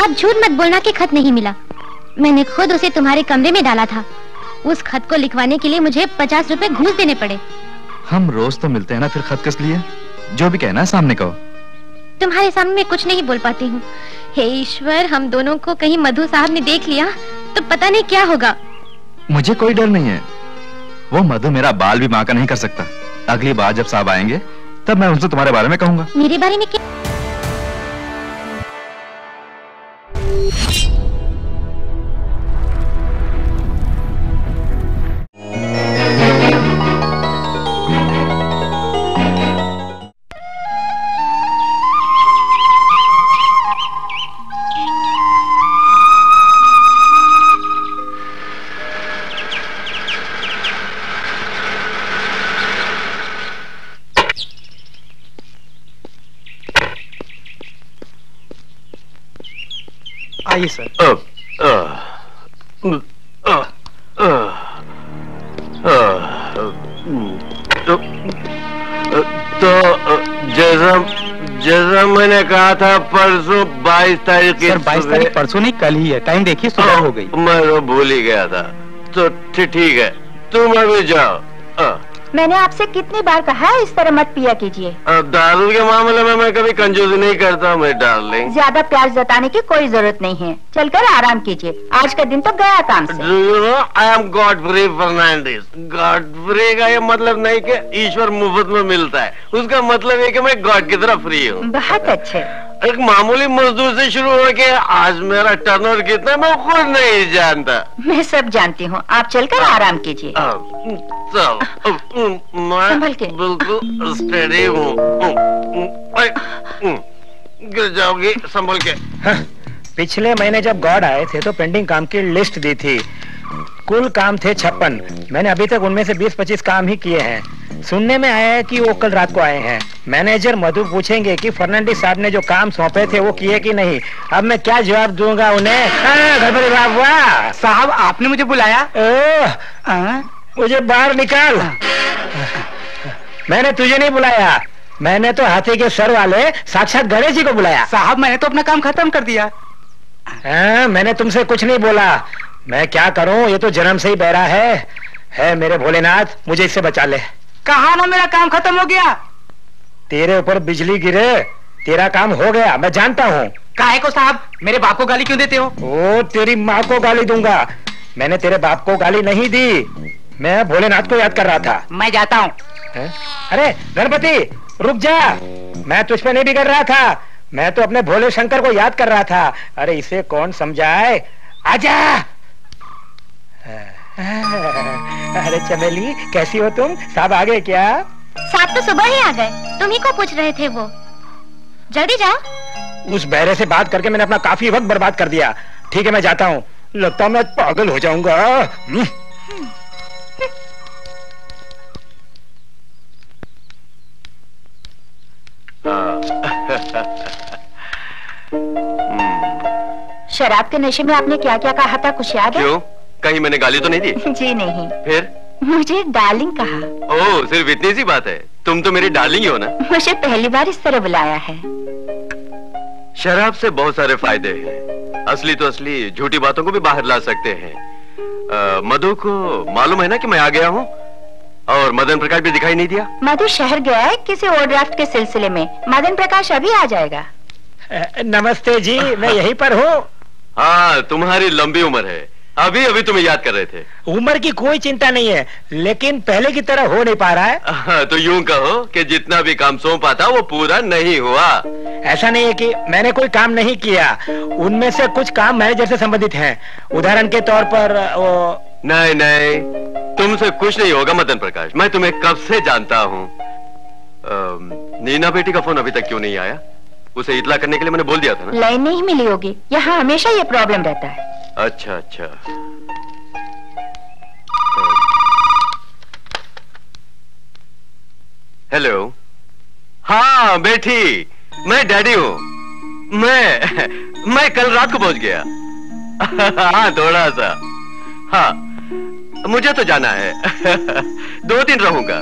आप झूठ मत बोलना कि खत नहीं मिला। मैंने खुद उसे तुम्हारे कमरे में डाला था। उस खत को लिखवाने के लिए मुझे 50 रुपए घूस देने पड़े। हम रोज तो मिलते हैं ना, फिर खत किस लिए? जो भी कहना है सामने कहो। तुम्हारे सामने मैं कुछ नहीं बोल पाती हूँ। हे ईश्वर, हम दोनों को कहीं मधु साहब ने देख लिया तो पता नहीं क्या होगा। मुझे कोई डर नहीं है। वो मधु मेरा बाल भी माँ का नहीं कर सकता। अगली बार जब साहब आएंगे तब मैं उनसे तुम्हारे बारे में कहूंगा। मेरे बारे में क्या? आइए सर। तो जैसा मैंने कहा था परसों 22 तारीख की। सर 22 तारीख परसों नहीं, कल ही है। टाइम देखिए, सुबह हो गई। मैं तो भूल ही गया था। तो ठीक है, तुम अभी जाओ। मैंने आपसे कितनी बार कहा है इस तरह मत पिया कीजिए। दारू के मामले में मैं कभी कंजूसी नहीं करता मैं डार्लिंग। ज्यादा प्यार जताने की कोई जरूरत नहीं है। चलकर आराम कीजिए, आज का दिन तो गया काम से। Do you know, I am Godfrey Fernandez। Godfrey का ये मतलब नहीं कि ईश्वर मुफ्त में मिलता है, उसका मतलब है कि मैं गॉड की तरह फ्री हूँ। बहुत अच्छे। एक मामूली मजदूर से शुरू होके आज मेरा टर्नओवर कितना मैं खुद नहीं जानता। मैं सब जानती हूँ, आप चलकर आराम कीजिए। मैं बिल्कुल स्टेडी हूँ। गिर जाओगी, संभल के। पिछले महीने जब गॉड आए थे तो पेंडिंग काम की लिस्ट दी थी। कुल काम थे 56। मैंने अभी तक उनमें से 20-25 काम ही किए हैं। सुनने में आया है कि वो कल रात को आए हैं। मैनेजर मधु पूछेंगे कि फर्नांडिस साहब ने जो काम सौंपे थे वो किए कि नहीं। अब मैं क्या जवाब दूंगा उन्हें? गड़बड़ी बाबा साहब, आपने मुझे बुलाया? मुझे बाहर निकाल। मैंने तुझे नहीं बुलाया, मैंने तो हाथी के सर वाले साक्षात गणेश जी को बुलाया। साहब, मैंने तो अपना काम खत्म कर दिया। मैंने तुमसे कुछ नहीं बोला। मैं क्या करूं, ये तो जन्म से ही बहरा है मेरे भोलेनाथ, मुझे इससे बचा ले। कहा ना मेरा काम खत्म हो गया। तेरे ऊपर बिजली गिरे, तेरा काम हो गया, मैं जानता हूँ। काहे को साहब, मेरे बाप को गाली क्यों देते हो? ओ, तेरी माँ को गाली दूंगा। मैंने तेरे बाप को गाली नहीं दी, मैं भोलेनाथ को याद कर रहा था। मैं जाता हूँ। अरे गणपति रुक जा, मैं तुझ पे नहीं बिगड़ रहा था, मैं तो अपने भोले शंकर को याद कर रहा था। अरे इसे कौन समझाए, आजा। अरे चमेली कैसी हो तुम? साहब आ गए क्या? साहब तो सुबह ही आ गए, तुम ही को पूछ रहे थे वो। जल्दी जाओ। उस बहरे से बात करके मैंने अपना काफी वक्त बर्बाद कर दिया। ठीक है मैं जाता हूँ, लगता मैं पागल हो जाऊंगा। शराब के नशे में आपने क्या क्या कहा था, कुछ याद है? क्यों, कहीं मैंने गाली तो नहीं दी? जी नहीं। फिर? मुझे डार्लिंग कहा। ओह, सिर्फ इतनी सी बात है? तुम तो मेरी डार्लिंग ही हो ना। मुझे पहली बार इस तरह बुलाया है। शराब से बहुत सारे फायदे हैं, असली तो असली, झूठी बातों को भी बाहर ला सकते हैं। मधु को मालूम है ना कि मैं आ गया हूँ, और मदन प्रकाश भी दिखाई नहीं दिया। मधु शहर गया है किसी ओवरड्राफ्ट के सिलसिले में। मदन प्रकाश अभी आ जाएगा। नमस्ते जी, मैं यहीं पर हूँ। हाँ, तुम्हारी लंबी उम्र है, अभी अभी तुम्हें याद कर रहे थे। उम्र की कोई चिंता नहीं है, लेकिन पहले की तरह हो नहीं पा रहा है। तो यूं कहो कि जितना भी काम सौंपा था वो पूरा नहीं हुआ। ऐसा नहीं है कि मैंने कोई काम नहीं किया, उनमें से कुछ काम मैनेजर से संबंधित हैं। उदाहरण के तौर पर वो... नहीं नहीं, तुमसे कुछ नहीं होगा मदन प्रकाश, मैं तुम्हें कब से जानता हूँ। नीना बेटी का फोन अभी तक क्यों नहीं आया? उसे इतला करने के लिए मैंने बोल दिया था ना। लाइन नहीं मिली होगी, यहाँ हमेशा ये प्रॉब्लम रहता है। अच्छा अच्छा। हेलो। हाँ बेटी, मैं डैडी हूँ। मैं कल रात को पहुंच गया। हाँ थोड़ा सा। हाँ मुझे तो जाना है। 2 दिन रहूंगा।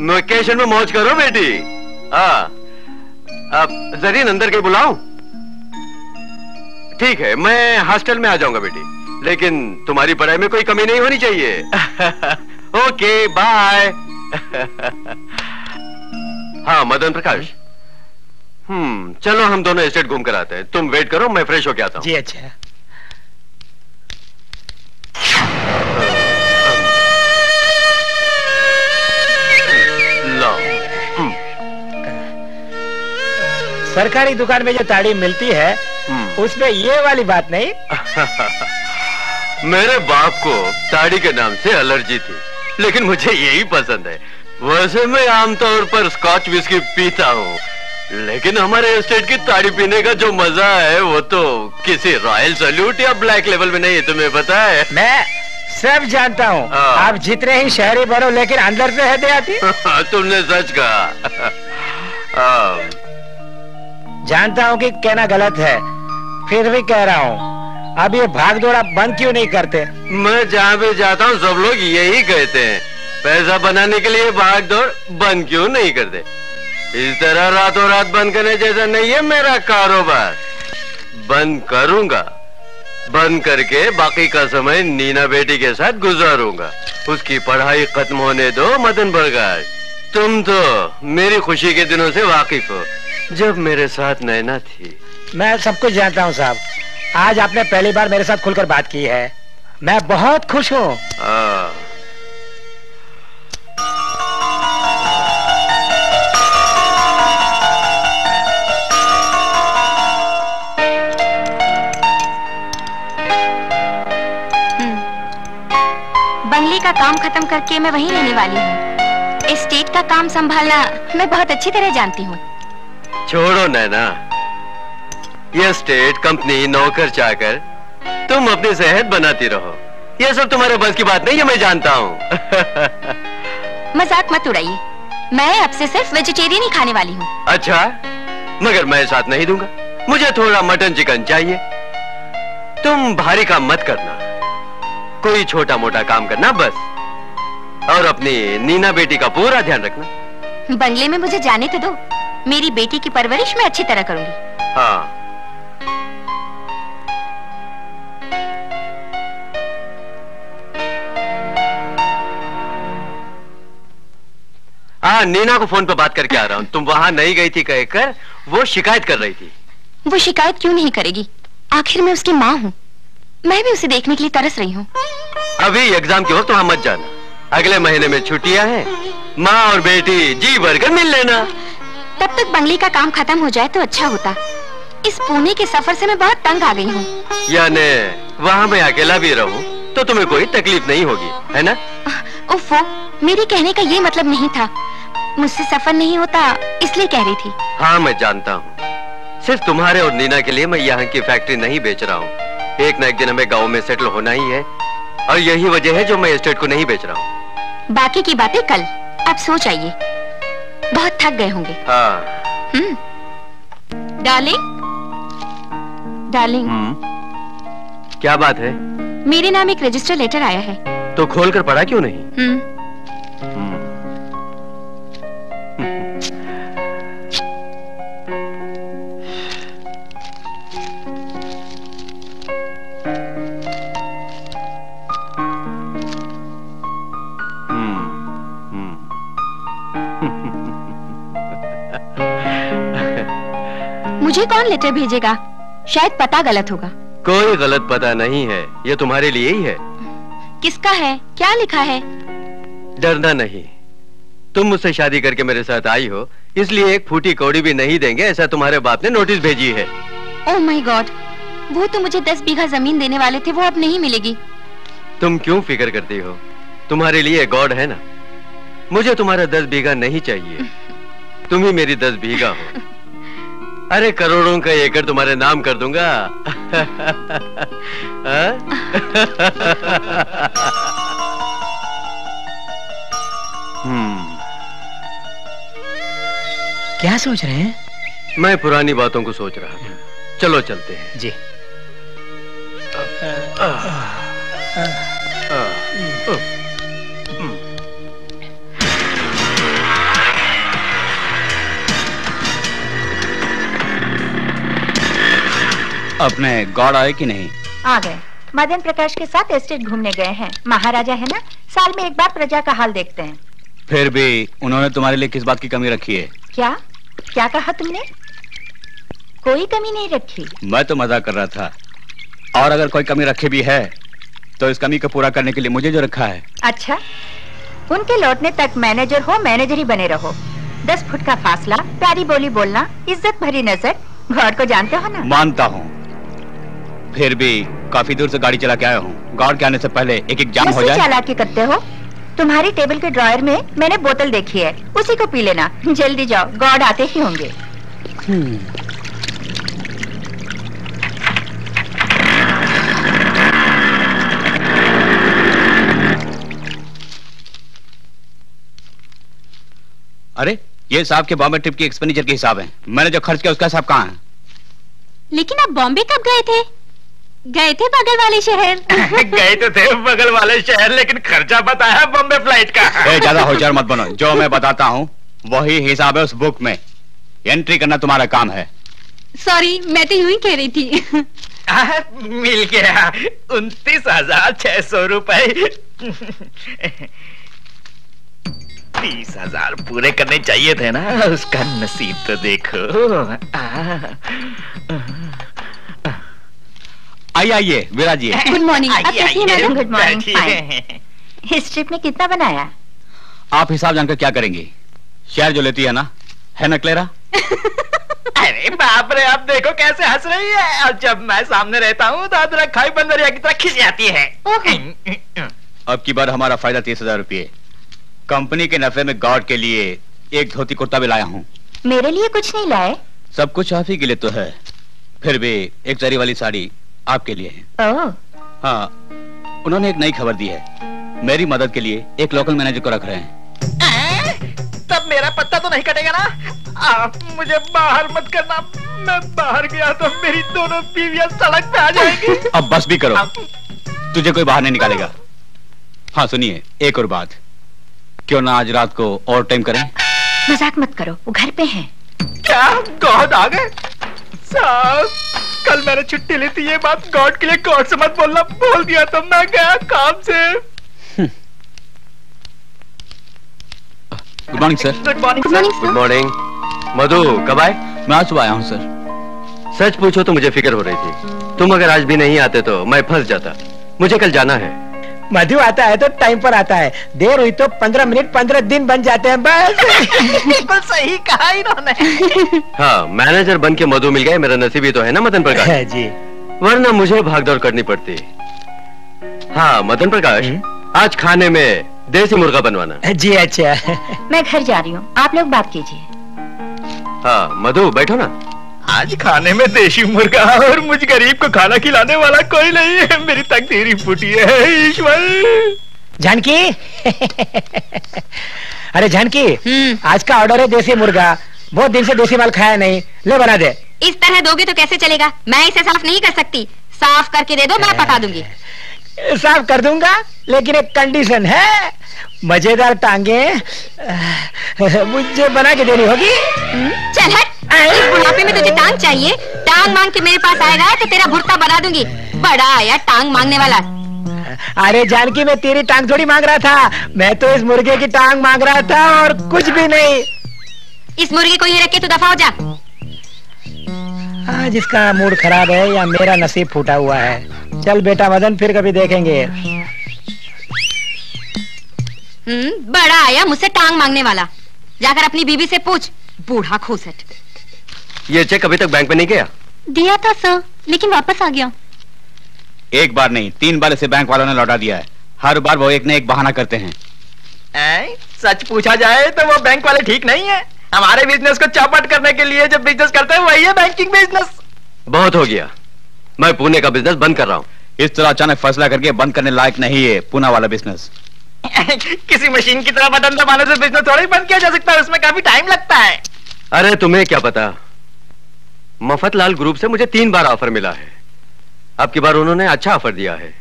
वेकेशन में मौज करो बेटी। हाँ, अब जरीन अंदर के बुलाऊं? ठीक है, मैं हॉस्टल में आ जाऊंगा बेटी, लेकिन तुम्हारी पढ़ाई में कोई कमी नहीं होनी चाहिए। Okay bye. हाँ मदन प्रकाश, चलो हम दोनों एस्टेट घूम कर आते हैं। तुम वेट करो, मैं फ्रेश होके आता हूँ। जी अच्छा। सरकारी दुकान में जो ताड़ी मिलती है उसमें ये वाली बात नहीं। मेरे बाप को ताड़ी के नाम से एलर्जी थी, लेकिन मुझे यही पसंद है। वैसे मैं आमतौर पर स्कॉच विस्की पीता हूँ, लेकिन हमारे एस्टेट की ताड़ी पीने का जो मजा है वो तो किसी रॉयल सैल्यूट या ब्लैक लेवल में नहीं है, तुम्हें पता है। मैं सब जानता हूँ, आप जितने ही शहरी बनो लेकिन अंदर से है देहाती। तुमने सच कहा। जानता हूँ कि कहना गलत है, फिर भी कह रहा हूँ, अब ये भाग दौड़ा बंद क्यों नहीं करते? मैं जहाँ भी जाता हूँ सब लोग यही कहते हैं, पैसा बनाने के लिए भाग दौड़ बंद क्यों नहीं करते। इस तरह रातों रात बंद करने जैसा नहीं है मेरा कारोबार। बंद करूंगा, बंद करके बाकी का समय नीना बेटी के साथ गुजारूंगा। उसकी पढ़ाई खत्म होने दो मदन प्रकाश। तुम तो मेरी खुशी के दिनों से वाकिफ हो, जब मेरे साथ नैना थी। मैं सब कुछ जानता हूँ साहब, आज आपने पहली बार मेरे साथ खुलकर बात की है, मैं बहुत खुश हूँ। बंगले का काम खत्म करके मैं वहीं रहने वाली हूँ। एस्टेट का काम संभालना मैं बहुत अच्छी तरह जानती हूँ। छोड़ो नैना, ये स्टेट कंपनी नौकर चाकर, तुम अपनी सेहत बनाती रहो, ये सब तुम्हारे बस की बात नहीं है, मैं जानता हूँ। मजाक मत उड़ाइए, मैं अब से सिर्फ वेजिटेरियन ही खाने वाली हूँ। अच्छा, मगर मैं साथ नहीं दूंगा, मुझे थोड़ा मटन चिकन चाहिए। तुम भारी काम मत करना, कोई छोटा मोटा काम करना बस, और अपनी नीना बेटी का पूरा ध्यान रखना। बंगले में मुझे जाने तो दो, मेरी बेटी की परवरिश मैं अच्छी तरह करूंगी। हाँ। नीना को फोन पे बात करके आ रहा हूँ। तुम वहाँ नहीं गई थी कहकर वो शिकायत कर रही थी। वो शिकायत क्यों नहीं करेगी, आखिर मैं उसकी माँ हूँ, मैं भी उसे देखने के लिए तरस रही हूँ। अभी एग्जाम के वक्त वहाँ मत जाना, अगले महीने में छुट्टियाँ हैं, माँ और बेटी जी भरकर मिल लेना। तब तक बंगले का काम खत्म हो जाए तो अच्छा होता। इस पुणे के सफर से मैं बहुत तंग आ गई हूँ। यानी वहाँ मैं अकेला भी रहूँ तो तुम्हें कोई तकलीफ नहीं होगी, है ना? उफ़ो, मेरे कहने का ये मतलब नहीं था, मुझसे सफर नहीं होता इसलिए कह रही थी। हाँ मैं जानता हूँ, सिर्फ तुम्हारे और नीना के लिए मैं यहाँ की फैक्ट्री नहीं बेच रहा हूँ। एक न एक दिन हमें गाँव में सेटल होना ही है, और यही वजह है जो मैं एस्टेट को नहीं बेच रहा हूँ। बाकी की बातें कल, अब सो जाइए, बहुत थक गए होंगे। हाँ। Darling, darling. क्या बात है? मेरे नाम एक रजिस्टर लेटर आया है। तो खोलकर पढ़ा क्यों नहीं? मुझे कौन लेटर भेजेगा? शायद पता गलत होगा। कोई गलत पता नहीं है, ये तुम्हारे लिए ही है। किसका है? क्या लिखा है? डरना नहीं, तुम मुझसे शादी करके मेरे साथ आई हो, इसलिए एक फूटी कौड़ी भी नहीं देंगे ऐसा तुम्हारे बाप ने नोटिस भेजी है। ओह माय गॉड, वो तो मुझे 10 बीघा जमीन देने वाले थे, वो अब नहीं मिलेगी। तुम क्यों फिक्र करती हो, तुम्हारे लिए गॉड है ना। मुझे तुम्हारा 10 बीघा नहीं चाहिए, तुम ही मेरी 10 बीघा हो। अरे करोड़ों का एकड़ तुम्हारे नाम कर दूंगा। क्या सोच रहे हैं? मैं पुरानी बातों को सोच रहा था। चलो चलते हैं। जी। अपने गॉड आए कि नहीं? आ गए। मदन प्रकाश के साथ एस्टेट घूमने गए हैं। महाराजा है ना, साल में एक बार प्रजा का हाल देखते हैं। फिर भी उन्होंने तुम्हारे लिए किस बात की कमी रखी है? क्या क्या कहा तुमने? कोई कमी नहीं रखी। मैं तो मजाक कर रहा था। और अगर कोई कमी रखी भी है तो इस कमी को पूरा करने के लिए मुझे जो रखा है। अच्छा, उनके लौटने तक मैनेजर हो, मैनेजर ही बने रहो। 10 फुट का फासला, प्यारी बोली बोलना, इज्जत भरी नजर, गॉड को जानते हो ना? मानता हूँ, फिर भी काफी दूर से गाड़ी चला के आया हूँ। गॉड के आने से पहले एक जाम हो जाए। चालाकी करते हो। तुम्हारी टेबल के ड्रॉयर में मैंने बोतल देखी है, उसी को पी लेना। जल्दी जाओ, गॉड आते ही होंगे। अरे ये साहब के बॉम्बे ट्रिप की एक्सपेंडिचर के हिसाब है। मैंने जो खर्च किया उसका हिसाब कहाँ है? लेकिन आप बॉम्बे कब गए थे? गए थे बगल वाले शहर। गए तो थे बगल वाले शहर, लेकिन खर्चा बताया बॉम्बे फ्लाइट का। ज्यादा होशियार मत बनो। जो मैं बताता हूँ वही हिसाब है उस बुक में। एंट्री करना तुम्हारा काम है। सॉरी, मैं तो यूं ही कह रही थी। मिल गया 29,600 रुपए। 30,000 पूरे करने चाहिए थे ना। उसका नसीब तो देखो। आइए विराज जी। Good morning. आप कैसी हैं मैडम? Good morning. इस ट्रिप में कितना बनाया? आप हिसाब जानकर क्या करेंगी? शेयर जो लेती है ना, है ना क्लेरा? अरे बाप रे, आप देखो कैसे हंस रही है। और जब मैं सामने रहता हूँ तो अदरक खाई बंदरिया की तरह खिस जाती है। अब की बार हमारा फायदा 30,000 रुपये। कंपनी के नफे में गॉड के लिए एक धोती कुर्ता भी लाया हूँ। मेरे लिए कुछ नहीं लाए? सब कुछ आप ही के लिए तो है, फिर भी एक जरी वाली साड़ी आपके लिए है। हाँ, उन्होंने एक नई खबर दी है। मेरी मदद के लिए एक लोकल मैनेजर को रख रहे हैं। तब मेरा पत्ता तो नहीं कटेगा ना? आप मुझे बाहर मत करना। मैं बाहर गया तो मेरी दोनों बीवियां सड़क पे आ जाएंगी। अब बस भी करो, तुझे कोई बाहर नहीं निकालेगा। हाँ सुनिए, एक और बात, क्यों ना आज रात को और टाइम करें? मजाक मत करो, वो घर पे हैं। क्या गॉड आ गए? साहब, कल मैंने छुट्टी ली थी। ये बात गॉड के लिए गॉड से मत बोलना। बोल दिया तो मैं गया काम से। Good morning sir. Good morning sir. Good morning. Madhu कब आए? मैं आज सुबह आया हूँ सर। सच पूछो तो मुझे फिक्र हो रही थी। तुम अगर आज भी नहीं आते तो मैं फंस जाता। मुझे कल जाना है। मधु आता है तो टाइम पर आता है, देर हुई तो 15 मिनट 15 दिन बन जाते हैं बस। बिल्कुल सही कहा इन्होंने। हाँ, मैनेजर बन के मधु मिल गए। मेरा नसीब ही तो है ना मदन प्रकाश जी, वरना मुझे भागदौड़ करनी पड़ती। हाँ मदन प्रकाश, आज खाने में देसी मुर्गा बनवाना। जी अच्छा। मैं घर जा रही हूँ, आप लोग बात कीजिए। हाँ मधु बैठो ना। आज खाने में देशी मुर्गा और मुझ गरीब को खाना खिलाने वाला कोई नहीं है। मेरी तकदीर ही फूटी है ईश्वर। जानकी। अरे जानकी, आज का ऑर्डर है देसी मुर्गा। बहुत दिन से देसी माल खाया नहीं, ले बना दे। इस तरह दोगे तो कैसे चलेगा? मैं इसे साफ नहीं कर सकती। साफ करके दे दो, मैं पका दूंगी। साफ कर दूंगा, लेकिन एक कंडीशन है। मजेदार टांगे मुझे बना के देनी होगी। चल हट, इस बुढ़ापे में तुझे टांग चाहिए? टांग मांग के मेरे पास आएगा तो तेरा भुर्ता बना दूंगी। बड़ा आया टांग मांगने वाला। अरे जानकी, मैं तेरी टांग थोड़ी मांग रहा था, मैं तो इस मुर्गे की टांग मांग रहा था और कुछ भी नहीं। इस मुर्गे को ये रख के तू दफा हो जा। आज इसका मूड खराब है या मेरा नसीब फूटा हुआ है। चल बेटा मदन, फिर कभी देखेंगे। बड़ा आया मुझसे टांग मांगने वाला। जाकर अपनी बीवी से पूछ, बूढ़ा खूसट। ये चेक अभी तक बैंक में नहीं गया? दिया था सर, लेकिन वापस आ गया। एक बार नहीं, 3 बार इसे बैंक वालों ने लौटा दिया है। हर बार वो एक न एक बहाना करते हैं। सच पूछा जाए तो वो बैंक वाले ठीक नहीं है। हमारे बिजनेस को चौपट करने के लिए जो बिजनेस करते हैं वही है बैंकिंग बिजनेस। बहुत हो गया, मैं पुणे का बिजनेस बंद कर रहा हूँ। इस तरह अचानक फैसला करके बंद करने लायक नहीं है पुणे वाला बिजनेस। किसी मशीन की तरह बटन दबाने से बिजनेस थोड़ा ही बंद किया जा सकता है, उसमें काफी टाइम लगता है। अरे तुम्हें क्या पता, मफतलाल ग्रुप से मुझे 3 बार ऑफर मिला है। अब की बार उन्होंने अच्छा ऑफर दिया है।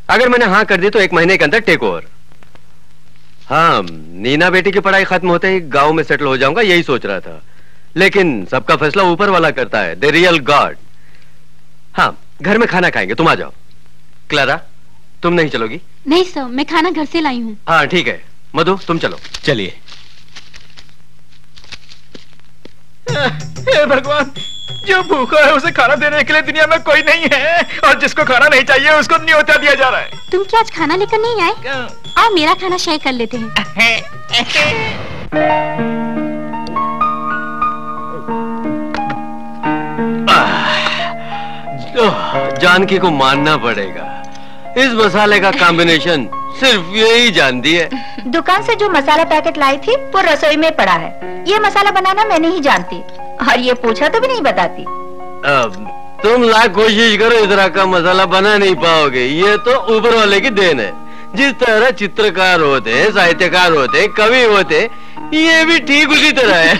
अगर मैंने हाँ कर दी तो 1 महीने के अंदर टेक ओवर। हाँ, नीना बेटी की पढ़ाई खत्म होते ही गांव में सेटल हो जाऊंगा, यही सोच रहा था। लेकिन सबका फैसला ऊपर वाला करता है, द रियल गॉड। हाँ, घर में खाना खाएंगे, तुम आ जाओ। क्लारा, तुम नहीं चलोगी? नहीं सर, मैं खाना घर से लाई हूँ। हाँ ठीक है। मधु, तुम चलो। चलिए। हे भगवान, जो भूखा है उसे खाना देने के लिए दुनिया में कोई नहीं है, और जिसको खाना नहीं चाहिए उसको न्योता दिया जा रहा है। तुम क्या आज खाना लेकर नहीं आए? आओ मेरा खाना शेयर कर लेते हैं। जानकी को मानना पड़ेगा, इस मसाले का कॉम्बिनेशन सिर्फ यही जानती है। दुकान से जो मसाला पैकेट लाई थी वो रसोई में पड़ा है। ये मसाला बनाना मैं नहीं जानती, और ये पूछा तो भी नहीं बताती। अब तुम लाख कोशिश करो, इस तरह का मसाला बना नहीं पाओगे। ये तो ऊपर वाले की देन है। जिस तरह चित्रकार होते हैं, साहित्यकार होते हैं, कवि होते, ये भी ठीक उसी तरह है।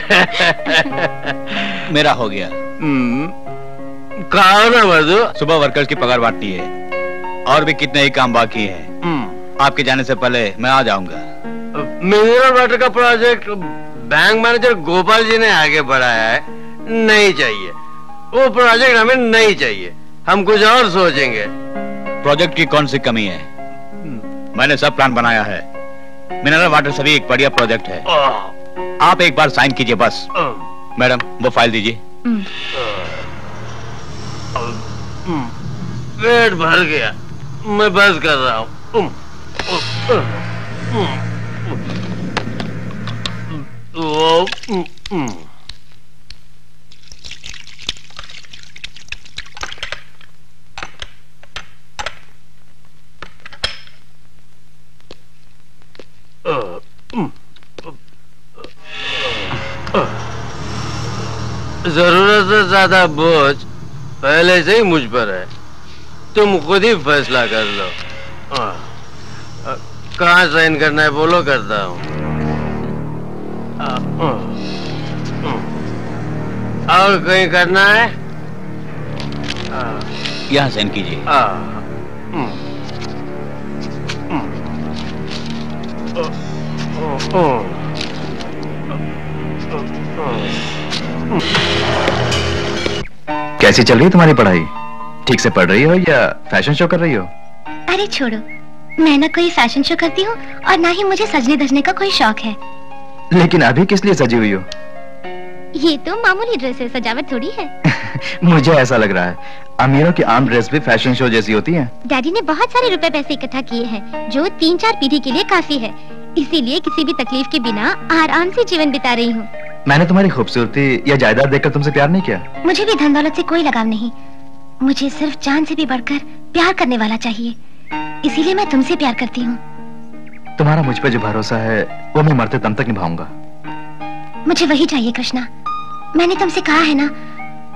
मेरा हो गया। कहा ना मधु, सुबह वर्कर्स की पगार बांटनी है, और भी कितने ही काम बाकी है। आपके जाने से पहले मैं आ जाऊंगा। मिनरल वाटर का project bank manager Gopal ji ने आगे बढ़ाया है, नहीं चाहिए वो प्रोजेक्ट, हमें नहीं चाहिए। हम कुछ और सोचेंगे। प्रोजेक्ट की कौन सी कमी है? मैंने सब प्लान बनाया है। मिनरल वाटर सभी एक बढ़िया प्रोजेक्ट है। आप एक बार साइन कीजिए बस। मैडम, वो फाइल दीजिए। पेट भर गया, मैं बस कर रहा हूँ। जरूरत से ज्यादा बोझ पहले से ही मुझ पर है, तुम खुद ही फैसला कर लो। कहाँ साइन करना है बोलो, करता हूँ। और कहीं करना है? यहाँ साइन कीजिए। कैसी चल रही है तुम्हारी पढ़ाई? ठीक से पढ़ रही हो या फैशन शो कर रही हो? अरे छोड़ो, मैं ना कोई फैशन शो करती हूँ और ना ही मुझे सजने धजने का कोई शौक है। लेकिन अभी किस लिए सजी हुई हो? ये तो मामूली ड्रेस है, सजावट थोड़ी है। मुझे ऐसा लग रहा है अमीरों की आम ड्रेस भी फैशन शो जैसी होती है। डैडी ने बहुत सारे रुपए पैसे इकट्ठा किए हैं, जो 3-4 पीढ़ी के लिए काफी है। इसीलिए किसी भी तकलीफ के बिना आराम से जीवन बिता रही हूँ। मैंने तुम्हारी खूबसूरती या जायदाद देखकर तुमसे प्यार नहीं किया। मुझे भी धन दौलत से कोई लगाव नहीं, मुझे सिर्फ जान से भी बढ़कर प्यार करने वाला चाहिए। इसीलिए मैं तुमसे प्यार करती हूँ। तुम्हारा मुझ पे जो भरोसा है वो मैं मरते दम तक निभाऊंगा। मुझे वही चाहिए कृष्णा। मैंने तुमसे कहा है ना,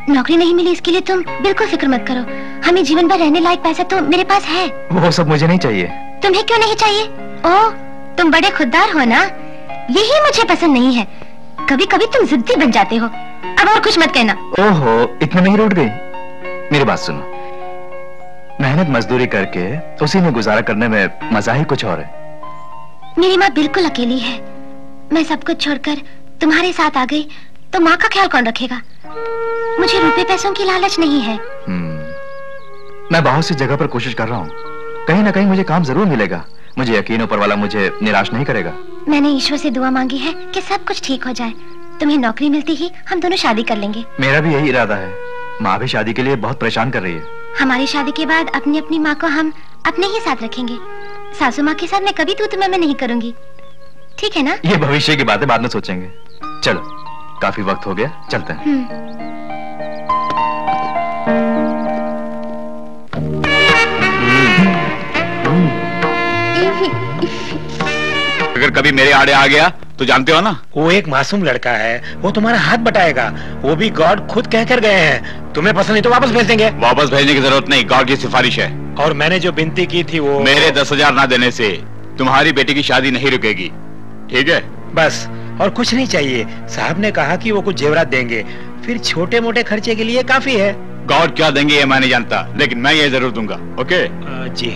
नौकरी नहीं मिली इसके लिए तुम बिल्कुल फिक्र मत करो। हमें जीवन भर रहने लायक पैसा तो मेरे पास है। वो सब मुझे नहीं चाहिए। तुम्हें क्यों नहीं चाहिए? ओह, तुम बड़े खुददार हो ना, यही मुझे पसंद नहीं है। कभी कभी तुम जिद्दी बन जाते हो। अब और कुछ मत कहना। ओहो, इतने में ही रूठ गई? मेरी बात सुनो, मेहनत मजदूरी करके उसी में गुजारा करने में मजा ही कुछ और है। मेरी माँ बिल्कुल अकेली है। मैं सब कुछ छोड़कर तुम्हारे साथ आ गई तो माँ का ख्याल कौन रखेगा? मुझे रुपए पैसों की लालच नहीं है। मैं बहुत सी जगह पर कोशिश कर रहा हूँ, कहीं ना कहीं मुझे काम जरूर मिलेगा। मुझे यकीन, ऊपर वाला मुझे निराश नहीं करेगा। मैंने ईश्वर से दुआ मांगी है कि सब कुछ ठीक हो जाए। तुम्हें नौकरी मिलती ही हम दोनों शादी कर लेंगे। मेरा भी यही इरादा है। माँ भी शादी के लिए बहुत परेशान कर रही है। हमारी शादी के बाद अपनी अपनी माँ को हम अपने ही साथ रखेंगे। सासू माँ के साथ मैं कभी तू मैं नहीं करूंगी, ठीक है ना? ये भविष्य की बातें बाद में सोचेंगे। चलो, काफी वक्त हो गया, चलते हैं। अगर कभी मेरे आड़े आ गया तो जानते हो ना, वो एक मासूम लड़का है, वो तुम्हारा हाथ बटाएगा। वो भी गॉड खुद कह कर गए हैं, तुम्हें पसंद नहीं तो वापस भेज देंगे। वापस भेजने की जरूरत नहीं, गॉड की सिफारिश है। और मैंने जो विनती की थी वो, मेरे 10,000 ना देने से तुम्हारी बेटी की शादी नहीं रुकेगी, ठीक है? बस, और कुछ नहीं चाहिए। साहब ने कहा कि वो कुछ जेवरात देंगे, फिर छोटे मोटे खर्चे के लिए काफी है। गॉड क्या देंगे ये मैं नहीं जानता, लेकिन मैं ये जरूर दूंगा। ओके जी।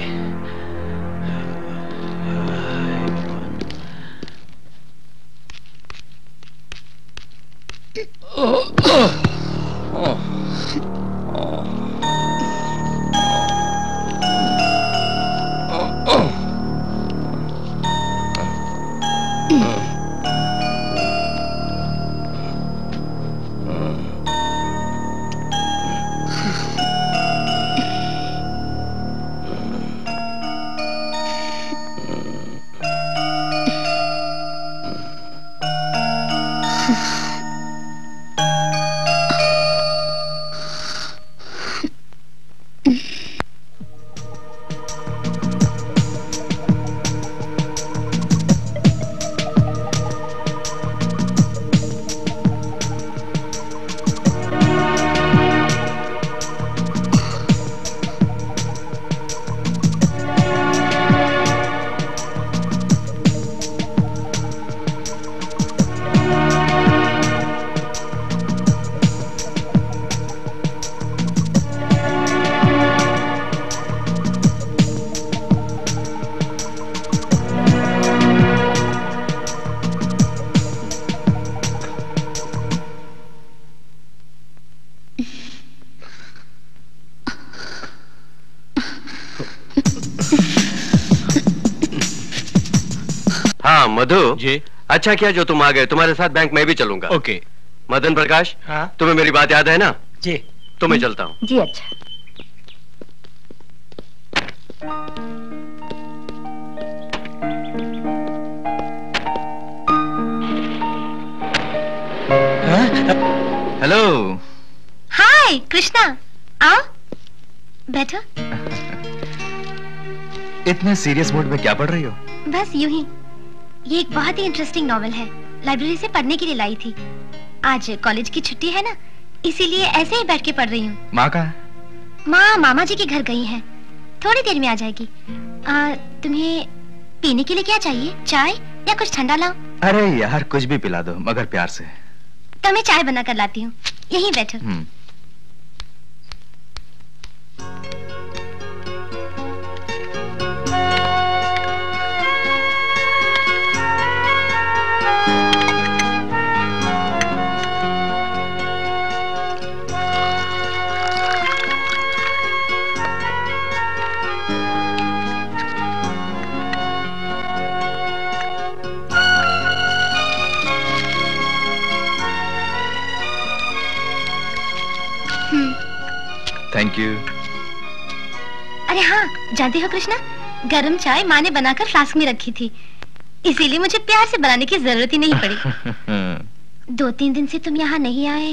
हाँ मधु जी। अच्छा किया जो तुम आ गए, तुम्हारे साथ बैंक में भी चलूंगा। ओके। मदन प्रकाश, हाँ तुम्हें मेरी बात याद है ना? जी। तो मैं चलता हूँ। जी अच्छा। हेलो। हाय कृष्णा, आओ बैठो। इतने सीरियस मूड में क्या पढ़ रही हो? बस यूं ही। ये एक बहुत ही इंटरेस्टिंग नॉवेल है, लाइब्रेरी से पढ़ने के लिए लाई थी। आज कॉलेज की छुट्टी है ना, इसीलिए ऐसे ही बैठ के पढ़ रही हूँ। माँ कहाँ है? माँ मामा जी के घर गई हैं, थोड़ी देर में आ जाएगी। तुम्हें पीने के लिए क्या चाहिए, चाय या कुछ ठंडा लाऊं? अरे यार कुछ भी पिला दो, मगर प्यार से। तो मैं चाय बना कर लाती हूँ, यहीं बैठो। Thank you. अरे हाँ, जानते हो कृष्णा, गरम चाय माँ ने बनाकर फ्लास्क में रखी थी, इसीलिए मुझे प्यार से बनाने की जरूरत ही नहीं पड़ी। 2-3 दिन से तुम यहाँ नहीं आए,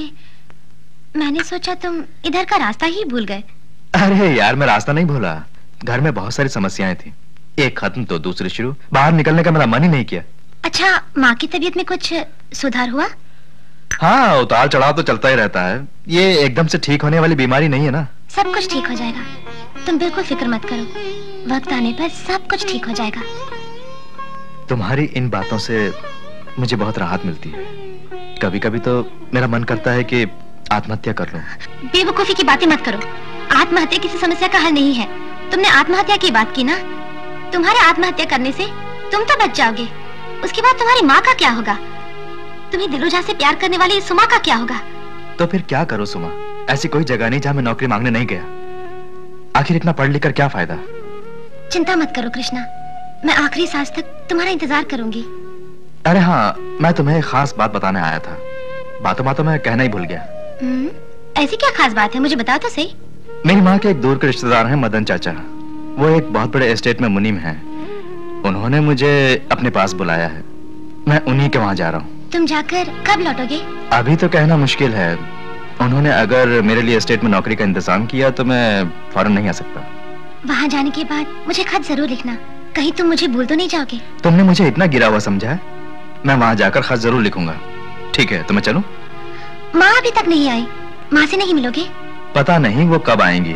मैंने सोचा तुम इधर का रास्ता ही भूल गए। अरे यार मैं रास्ता नहीं भूला, घर में बहुत सारी समस्याएं थी, एक खत्म तो दूसरी शुरू, बाहर निकलने का मेरा मन ही नहीं किया। अच्छा, माँ की तबीयत में कुछ सुधार हुआ? हाँ, उतार चढ़ाव तो चलता ही रहता है, ये एकदम से ठीक होने वाली बीमारी नहीं है ना। सब कुछ ठीक हो जाएगा, तुम बिल्कुल फिक्र मत करो, वक्त आने पर सब कुछ ठीक हो जाएगा। तुम्हारी इन बातों से मुझे बहुत राहत मिलती है। कभी कभी तो मेरा मन करता है कि आत्महत्या कर लूं। बेवकूफी की बातें मत करो, आत्महत्या किसी समस्या का हल नहीं है। तुमने आत्महत्या की बात की ना, तुम्हारे आत्महत्या करने से तुम तो बच जाओगे, उसके बाद तुम्हारी माँ का क्या होगा? तुम्हें दिलों-जान से प्यार करने वाली सुमा का क्या होगा? तो फिर क्या करो सुमा, ऐसी कोई जगह नहीं जहाँ मैं नौकरी मांगने नहीं गया। आखिर इतना पढ़ लिख कर क्या फायदा? चिंता मत करो कृष्णा, मैं आखिरी सांस तक तुम्हारा इंतजार करूंगी। अरे हाँ, मैं तुम्हें एक खास बात बताने आया था, बातों बातों में कहना ही भूल गया। ऐसी क्या खास बात है, मुझे बताओ तो सही। मेरी माँ के एक दूर के रिश्तेदार हैं मदन चाचा, वो एक बहुत बड़े एस्टेट में मुनीम हैं। उन्होंने मुझे अपने पास बुलाया है, मैं उन्हीं के वहाँ जा रहा हूँ। तुम जाकर कब लौटोगे? अभी तो कहना मुश्किल है, उन्होंने अगर मेरे लिए एस्टेट में नौकरी का इंतजाम किया तो मैं फौरन नहीं आ सकता। वहाँ जाने के बाद मुझे खत जरूर लिखना, कहीं तुम मुझे भूल तो नहीं जाओगे? तुमने मुझे इतना गिरा हुआ समझा है, मैं वहाँ जाकर खत जरूर लिखूंगा। ठीक है, तो मैं चलूं? माँ अभी तक नहीं आई, माँ से नहीं मिलोगे? पता नहीं वो कब आएंगी,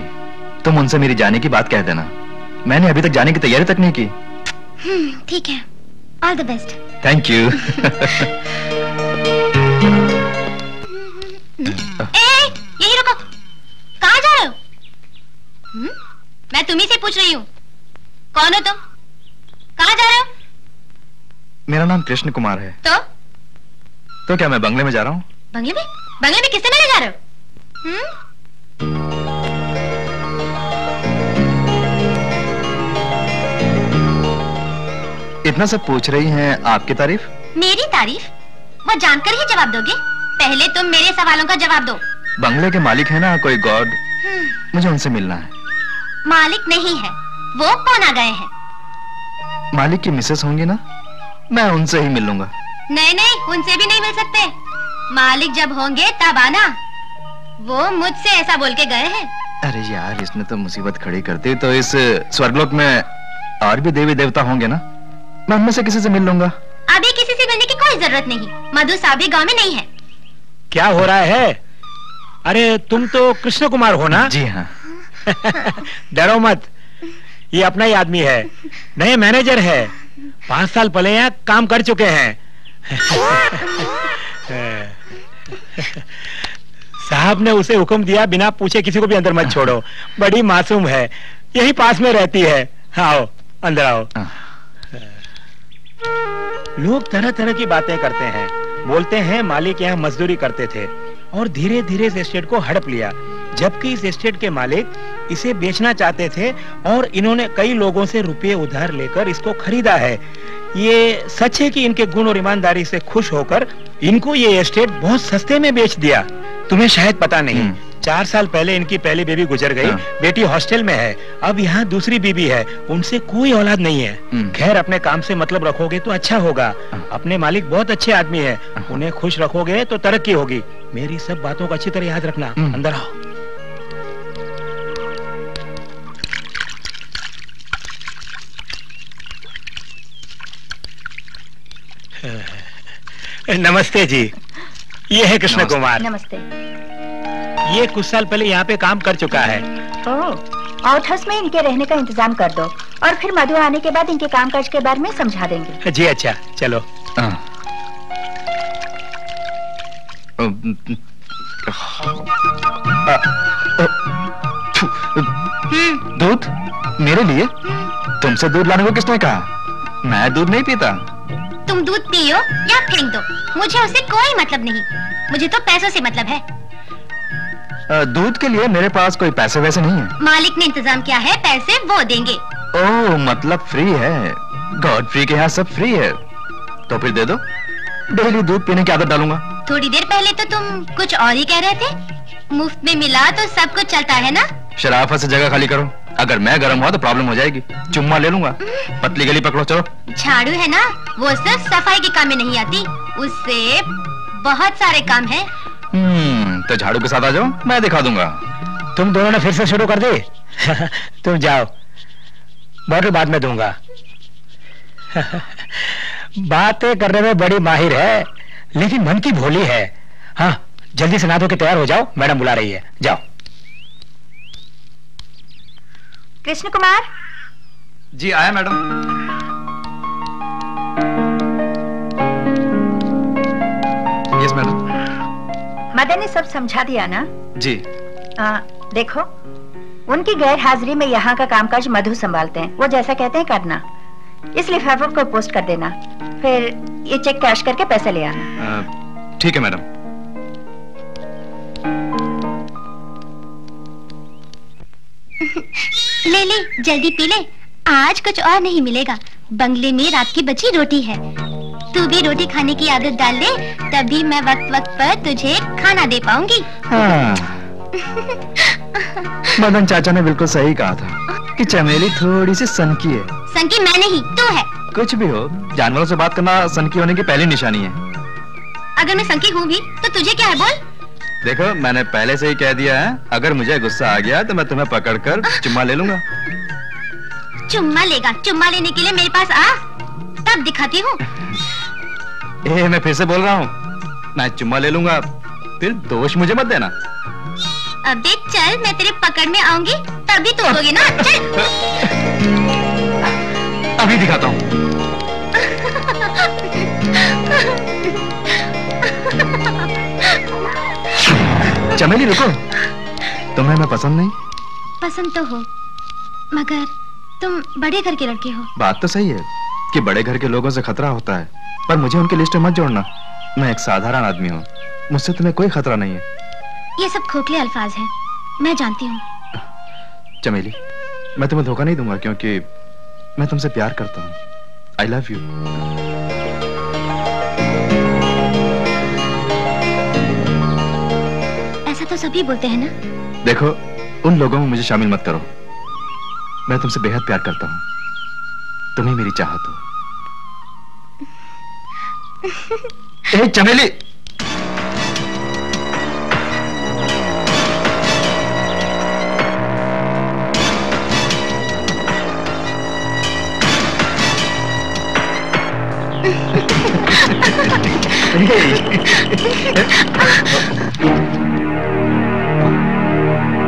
तुम उनसे मेरी जाने की बात कह देना, मैंने अभी तक जाने की तैयारी तक नहीं की। ठीक है, all the best. Thank you. यही रुको, कहाँ जा रहे हो? मैं तुम्ही से पूछ रही हूँ, कौन हो तुम, कहाँ जा रहे हो? मेरा नाम कृष्ण कुमार है। तो क्या मैं बंगले में जा रहा हूँ? बंगले में? बंगले में किससे मिलने जा रहे हो? इतना सब पूछ रही हैं, आपकी तारीफ? मेरी तारीफ? वो जानकर ही जवाब दोगे, पहले तुम मेरे सवालों का जवाब दो। बंगले के मालिक है ना कोई गॉड, मुझे उनसे मिलना है। मालिक नहीं है, वो कौन आ गए हैं? मालिक की मिसेस होंगी ना, मैं उनसे ही मिल लूंगा। नहीं नहीं, उनसे भी नहीं मिल सकते, मालिक जब होंगे तब आना, वो मुझसे ऐसा बोल के गए हैं। अरे यार, इसने तो मुसीबत खड़ी कर दी। तो इस स्वर्गलोक में और भी देवी देवता होंगे ना, मैं उनमें से किसी से मिल लूंगा। अभी किसी से मिलने की कोई जरूरत नहीं, मधु साहब भी गाँव में नहीं है। क्या हो रहा है? अरे तुम तो कृष्ण कुमार हो ना? जी हाँ। डरो मत, ये अपना ही आदमी है, नए मैनेजर है, 5 साल पहले यहाँ काम कर चुके हैं। साहब ने उसे हुक्म दिया बिना पूछे किसी को भी अंदर मत छोड़ो, बड़ी मासूम है, यही पास में रहती है। आओ अंदर आओ। लोग तरह तरह की बातें करते हैं, बोलते हैं मालिक यहाँ मजदूरी करते थे और धीरे धीरे इस एस्टेट को हड़प लिया। जबकि इस एस्टेट के मालिक इसे बेचना चाहते थे और इन्होंने कई लोगों से रुपए उधार लेकर इसको खरीदा है। ये सच है कि इनके गुण और ईमानदारी से खुश होकर इनको ये एस्टेट बहुत सस्ते में बेच दिया। तुम्हें शायद पता नहीं, 4 साल पहले इनकी पहली बेबी गुजर गई। बेटी हॉस्टल में है, अब यहाँ दूसरी बीबी है, उनसे कोई औलाद नहीं है। खैर, अपने काम से मतलब रखोगे तो अच्छा होगा। अपने मालिक बहुत अच्छे आदमी है, उन्हें खुश रखोगे तो तरक्की होगी। मेरी सब बातों को अच्छी तरह याद रखना। अंदर आओ। नमस्ते जी, ये है कृष्ण कुमार। नमस्ते। ये कुछ साल पहले यहाँ पे काम कर चुका है। आउट हाउस में इनके रहने का इंतजाम कर दो और फिर मधु आने के बाद इनके कामकाज के बारे में समझा देंगे। जी अच्छा, चलो। दूध मेरे लिए? तुमसे दूध लाने को किसने कहा? मैं दूध नहीं पीता। तुम दूध पियो या फेंक दो, मुझे उससे कोई मतलब नहीं। मुझे तो पैसों से मतलब है। दूध के लिए मेरे पास कोई पैसे वैसे नहीं है। मालिक ने इंतजाम किया है, पैसे वो देंगे। ओह, मतलब फ्री है। गॉडफ्री के यहाँ सब फ्री है, तो फिर दे दो। डेली दूध पीने की आदत डालूंगा। थोड़ी देर पहले तो तुम कुछ और ही कह रहे थे। मुफ्त में मिला तो सब कुछ चलता है ना। शराफत से जगह खाली करो, अगर मैं गर्म हुआ तो प्रॉब्लम हो जाएगी। चुम्मा ले लूंगा। पतली गली पकड़ो, चलो। झाड़ू है ना, वो सिर्फ सफाई के काम में नहीं आती, उससे बहुत सारे काम हैं। तो झाड़ू के साथ आ जाओ, मैं दिखा दूंगा। तुम दोनों ने फिर से शुरू कर दी। तुम जाओ, बॉटल बाद में दूंगा। बातें करने में बड़ी माहिर है, लेकिन मन की भोली है। हाँ, जल्दी से नहा धो के तैयार हो जाओ, मैडम बुला रही है। जाओ। कृष्ण कुमार। जी आया मैडम। Yes madam. मदन ने सब समझा दिया ना? जी। देखो, उनकी गैर हाजिरी में यहाँ का कामकाज मधु संभालते हैं। वो जैसा कहते हैं करना। इस लिफाफे को पोस्ट कर देना, फिर ये चेक कैश करके पैसे ले आना। ठीक है मैडम। ले ले, जल्दी पी ले, आज कुछ और नहीं मिलेगा। बंगले में रात की बची रोटी है, तू भी रोटी खाने की आदत डाल ले, तभी मैं वक्त वक्त पर तुझे खाना दे पाऊंगी। मदन चाचा ने बिल्कुल सही कहा था कि चमेली थोड़ी सी सनकी है। सनकी मैं नहीं, तू है। कुछ भी हो, जानवरों से बात करना सनकी होने की पहली निशानी है। अगर मैं सनकी हूँ भी तो तुझे क्या है, बोल। देखो, मैंने पहले से ही कह दिया है, अगर मुझे गुस्सा आ गया तो मैं तुम्हें पकड़कर चुम्मा ले लूंगा। चुम्मा लेगा? चुम्मा लेने के लिए मेरे पास आ, तब दिखाती हूँ। मैं फिर से बोल रहा हूँ, मैं चुम्मा ले लूंगा, फिर दोष मुझे मत देना। अबे चल, मैं तेरे पकड़ में आऊंगी तभी तो होगी ना। चल। अभी दिखाता हूँ। चमेली रुको, तुम्हें मैं पसंद नहीं? पसंद तो हो, मगर तुम बड़े घर के लड़के हो। बात तो सही है कि बड़े घर के लोगों से खतरा होता है, पर मुझे उनकी लिस्ट में मत जोड़ना। मैं एक साधारण आदमी हूँ, मुझसे तुम्हें कोई खतरा नहीं है। ये सब खोखले अल्फाज हैं, मैं जानती हूँ। चमेली, मैं तुम्हें धोखा नहीं दूंगा, क्योंकि मैं तुमसे प्यार करता हूँ। I love you. ऐसा तो सभी बोलते हैं ना। देखो, उन लोगों में मुझे शामिल मत करो। मैं तुमसे बेहद प्यार करता हूँ, तुम्हें मेरी चाहत हो। चमेली,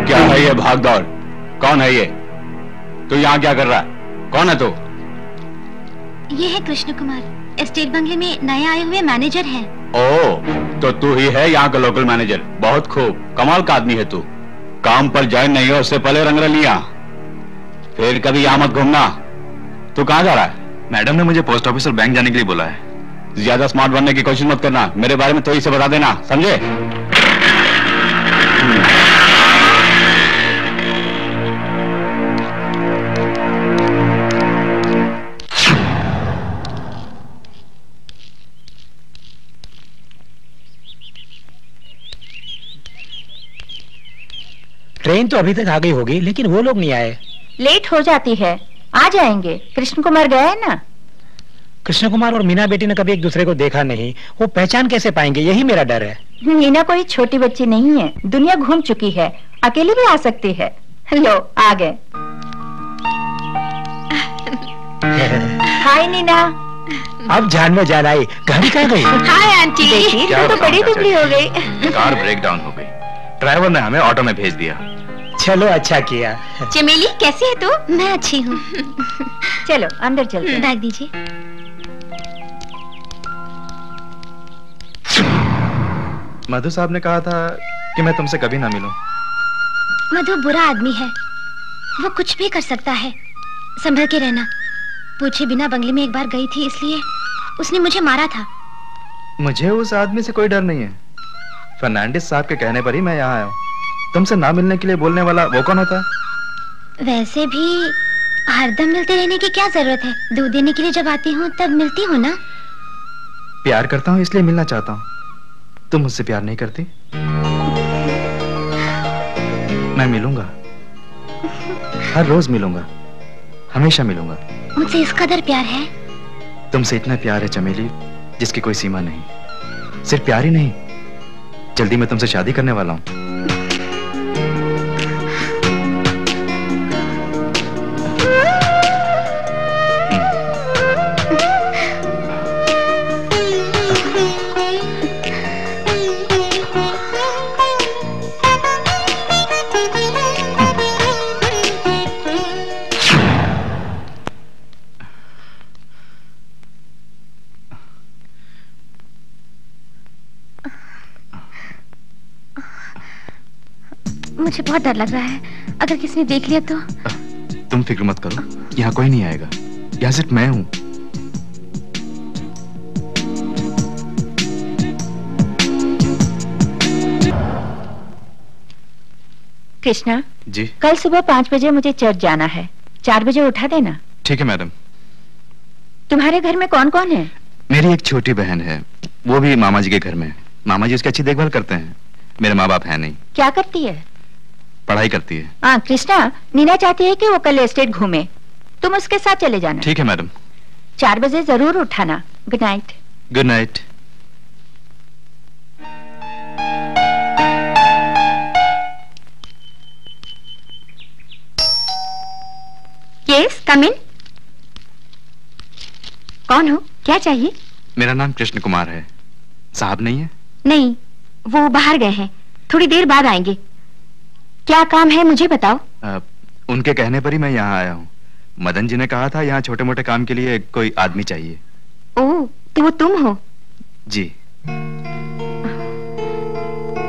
क्या है ये भाग दौड़? कौन है ये? तू यहाँ क्या कर रहा है? कौन है तू? ये है कृष्ण कुमार, एस्टेट बंगले में नए आए हुए मैनेजर हैं। ओह, तो तू ही है यहाँ का लोकल मैनेजर। बहुत खूब, कमाल का आदमी है तू। काम पर ज्वाइन नहीं हो उससे पहले रंग रलियां, फिर कभी यहाँ मत घूमना। तू कहाँ जा रहा है? मैडम ने मुझे पोस्ट ऑफिस और बैंक जाने के लिए बोला है। ज्यादा स्मार्ट बनने की कोशिश मत करना, मेरे बारे में तो इसे बता देना, समझे? ट्रेन तो अभी तक आ गई होगी, लेकिन वो लोग नहीं आए। लेट हो जाती है, आ जाएंगे। कृष्ण कुमार गए है ना। कृष्ण कुमार और मीना बेटी ने कभी एक दूसरे को देखा नहीं, वो पहचान कैसे पाएंगे, यही मेरा डर है। मीना कोई छोटी बच्ची नहीं है, दुनिया घूम चुकी है, अकेली भी आ सकती है। लो आ गए। हाय नीना। अब जान में जान आई, गाड़ी कहाँ गई? Hi aunty. देखी क्या तो बड़ी बताऊं दुबली हो गई। कार ब्रेक डाउन हो गई, ड्राइवर ने हमें ऑटो में भेज दिया। चलो अच्छा किया। चमेली कैसी है तू? मैं अच्छी हूँ। चलो अंदर चलते हैं। बैग दीजिए। मधु साहब ने कहा था कि मैं तुमसे कभी ना मिलूं। मधु बुरा आदमी है, वो कुछ भी कर सकता है, संभल के रहना। पूछे बिना बंगले में एक बार गई थी, इसलिए उसने मुझे मारा था। मुझे उस आदमी से कोई डर नहीं है। फर्नांडिस साहब के कहने पर ही मैं यहाँ आया हूँ। तुमसे ना मिलने के लिए बोलने वाला वो कौन होता है? वैसे भी हरदम मिलते रहने की क्या जरूरत है? दूध देने के लिए जब आती हूँ तब मिलती हूँ ना। प्यार करता हूँ इसलिए मिलना चाहता हूँ। तुम मुझसे प्यार नहीं करती? मैं मिलूंगा, हर रोज मिलूंगा, हमेशा मिलूंगा। मुझसे इस कदर प्यार है? तुमसे इतना प्यार है चमेली जिसकी कोई सीमा नहीं। सिर्फ प्यार ही नहीं, जल्दी मैं तुमसे शादी करने वाला हूँ। मुझे बहुत डर लग रहा है, अगर किसी ने देख लिया तो। तुम फिक्र मत करो, यहाँ कोई नहीं आएगा, यहाँ सिर्फ मैं हूँ। कृष्णा जी। कल सुबह 5 बजे मुझे चर्च जाना है, 4 बजे उठा देना। ठीक है मैडम। तुम्हारे घर में कौन कौन है? मेरी एक छोटी बहन है, वो भी मामा जी के घर में। मामा जी उसकी अच्छी देखभाल करते हैं। मेरे माँ बाप है नहीं। क्या करती है? पढ़ाई करती है। हाँ कृष्णा, नीना चाहती है कि वो कल एस्टेट घूमे, तुम उसके साथ चले जाना। ठीक है मैडम। 4 बजे जरूर उठाना। Good night. Good night. Yes come in. कौन हो, क्या चाहिए? मेरा नाम कृष्ण कुमार है। साहब नहीं है? नहीं, वो बाहर गए हैं, थोड़ी देर बाद आएंगे। क्या काम है मुझे बताओ। उनके कहने पर ही मैं यहाँ आया हूँ। मदन जी ने कहा था यहाँ छोटे मोटे काम के लिए कोई आदमी चाहिए। ओह, तो वो तुम हो? जी।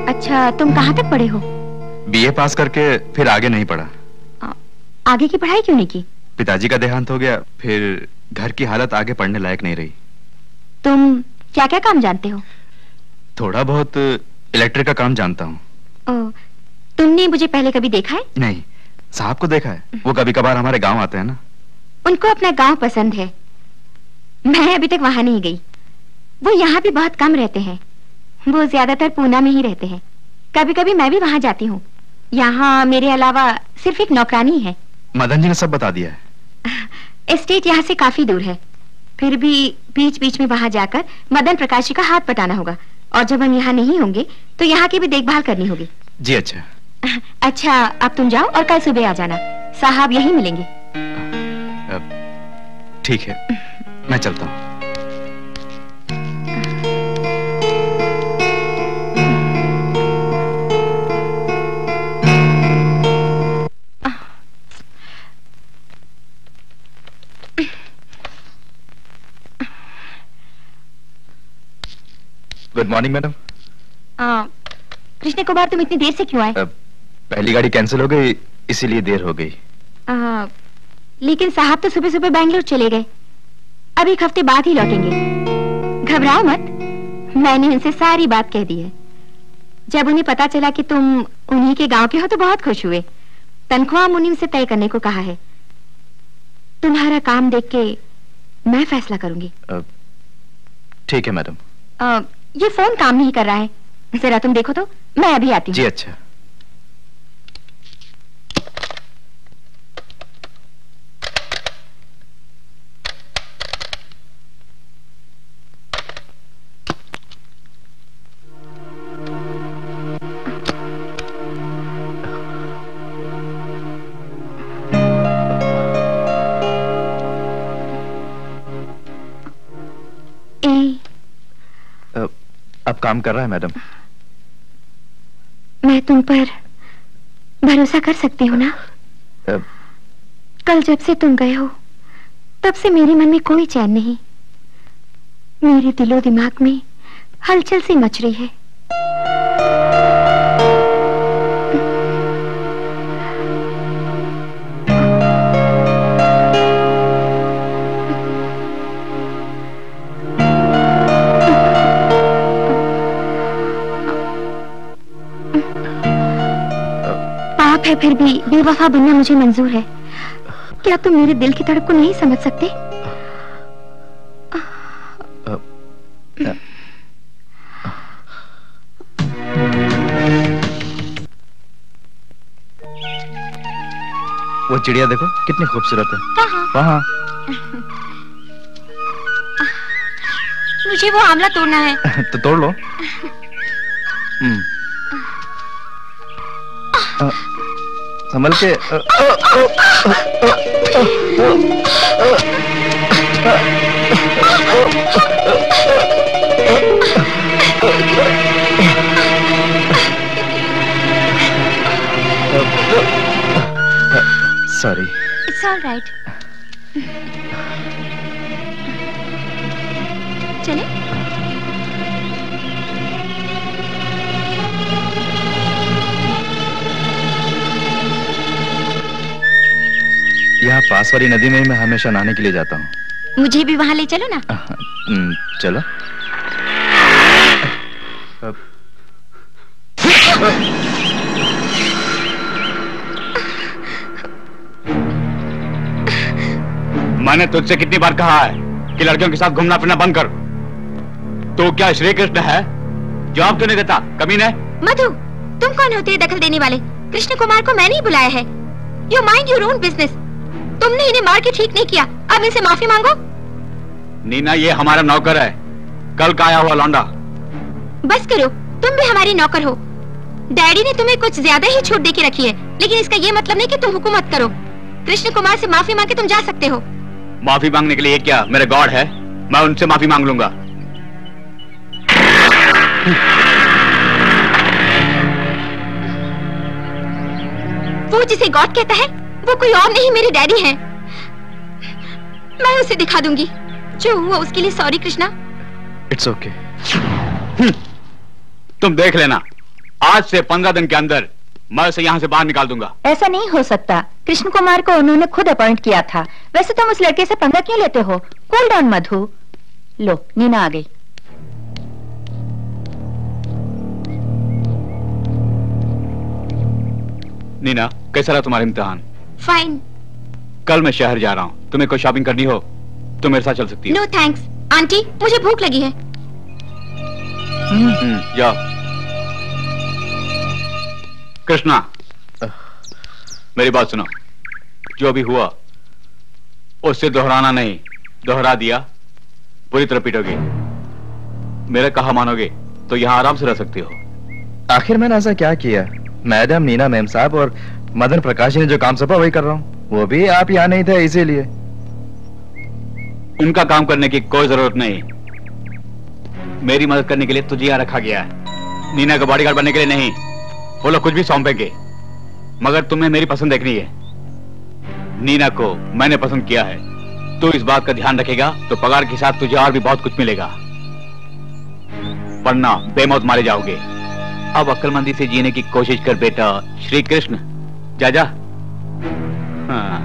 अच्छा, तुम कहाँ तक पढ़े हो? बीए पास करके फिर आगे नहीं पढ़ा। आगे की पढ़ाई क्यों नहीं की? पिताजी का देहांत हो गया, फिर घर की हालत आगे पढ़ने लायक नहीं रही। तुम क्या क्या काम जानते हो? थोड़ा बहुत इलेक्ट्रिक का काम जानता हूँ। तुमने मुझे पहले कभी देखा है? नहीं, साहब को देखा है, वो कभी कभार हमारे गांव आते हैं ना। उनको अपना गांव पसंद है, मैं अभी तक वहां नहीं गई। वो यहाँ भी बहुत कम रहते हैं, वो ज्यादातर पूना में ही रहते हैं। कभी कभी मैं भी वहां जाती हूँ। यहाँ मेरे अलावा सिर्फ एक नौकरानी है। मदन जी ने सब बता दिया है। एस्टेट यहाँ से काफी दूर है, फिर भी बीच बीच में वहां जाकर मदन प्रकाश जी का हाथ पटाना होगा, और जब हम यहाँ नहीं होंगे तो यहाँ की भी देखभाल करनी होगी। जी अच्छा। अच्छा, अब तुम जाओ और कल सुबह आ जाना, साहब यहीं मिलेंगे। ठीक है, मैं चलता हूँ। Good morning madam. Krishna Kumar, तुम इतनी देर से क्यों आए? पहली गाड़ी कैंसिल हो गई, इसीलिए देर हो गई। लेकिन साहब तो सुबह सुबह बैंगलोर चले गए, अब 1 हफ्ते बाद ही लौटेंगे। घबराओ मत, मैंने उनसे सारी बात कह दी है। जब उन्हें पता चला कि तुम उन्हीं के गांव के हो तो बहुत खुश हुए। तनख्वाह मुनीम से तय करने को कहा है। तुम्हारा काम देख के मैं फैसला करूंगी। ठीक है मैडम। ये फोन काम नहीं कर रहा है, जरा तुम देखो तो, मैं अभी आती हूँ। जी अच्छा। काम कर रहा है मैडम। मैं तुम पर भरोसा कर सकती हूँ ना? कल जब से तुम गए हो तब से मेरे मन में कोई चैन नहीं। मेरे दिलो दिमाग में हलचल सी मच रही है। पाप है फिर भी बेवफा बनना मुझे मंजूर है। क्या तुम मेरे दिल की धड़क को नहीं समझ सकते? वो चिड़िया देखो कितनी खूबसूरत है। कहाँ? वहाँ। मुझे वो आंवला तोड़ना है। तो तोड़ लो। संभल के। सॉरी। It's all right. चले? यहाँ पास वाली नदी में ही मैं हमेशा नहाने के लिए जाता हूँ। मुझे भी वहाँ ले चलो ना। चलो। मैंने तुझसे कितनी बार कहा है कि लड़कियों के साथ घूमना फिरना बंद कर। तो क्या श्री कृष्ण है? जवाब क्यों नहीं देता कमीने? मधु, तुम कौन होते हैं दखल देने वाले? कृष्ण कुमार को मैंने ही बुलाया है। You mind your own business. तुमने इन्हें मार के ठीक नहीं किया, अब इनसे माफी मांगो। नीना, ये हमारा नौकर है, कल का आया हुआ लौंडा। बस करो, तुम भी हमारी नौकर हो। डैडी ने तुम्हें कुछ ज्यादा ही छूट दे के रखी है, लेकिन इसका ये मतलब नहीं कि तुम हुकूमत करो। कृष्ण कुमार से माफी मांग के तुम जा सकते हो। माफी मांगने के लिए क्या मेरे गॉड है? मैं उनसे माफी मांग लूंगा। वो जिसे गॉड कहता है वो कोई और नहीं, मेरे डैडी हैं। मैं उसे दिखा दूंगी जो हुआ उसके लिए। सॉरी कृष्णा। It's okay. तुम देख लेना, आज से 15 दिन के अंदर मैं उसे यहाँ से बाहर निकाल दूंगा। ऐसा नहीं हो सकता। कृष्ण कुमार को उन्होंने खुद अपॉइंट किया था। वैसे तुम उस लड़के से पंगा क्यों लेते हो? कूल डाउन मधु। लो, नीना आ गई। नीना, कैसा रहा तुम्हारा इम्तिहान? फाइन। कल मैं शहर जा रहा हूँ, तुम्हें कोई शॉपिंग करनी हो तो मेरे साथ चल सकती हो। नो थैंक्स आंटी, मुझे भूख लगी है। जाओ। कृष्णा, मेरी बात सुनो। जो भी हुआ उससे दोहराना नहीं, दोहरा दिया पूरी तरह पीटोगे। मेरा कहा मानोगे तो यहाँ आराम से रह सकती हो। आखिर मैंने ऐसा क्या किया? मैडम, नीना मैम साहब और मदन प्रकाश ने जो काम सौंपा वही कर रहा हूँ। वो भी आप यहाँ नहीं थे इसीलिए। उनका काम करने की कोई जरूरत नहीं। मेरी मदद करने के लिए तुझे यहाँ रखा गया है, नीना का बॉडीगार्ड बनने के लिए नहीं। वो लोग कुछ भी सौंपेंगे, मगर तुम्हें मेरी पसंद देखनी है। नीना को मैंने पसंद किया है। तू इस बात का ध्यान रखेगा तो पगार के साथ तुझे और भी बहुत कुछ मिलेगा, वरना बेमौत मारे जाओगे। अब अक्लमंदी से जीने की कोशिश कर बेटा। श्री कृष्ण, जा जा। हाँ।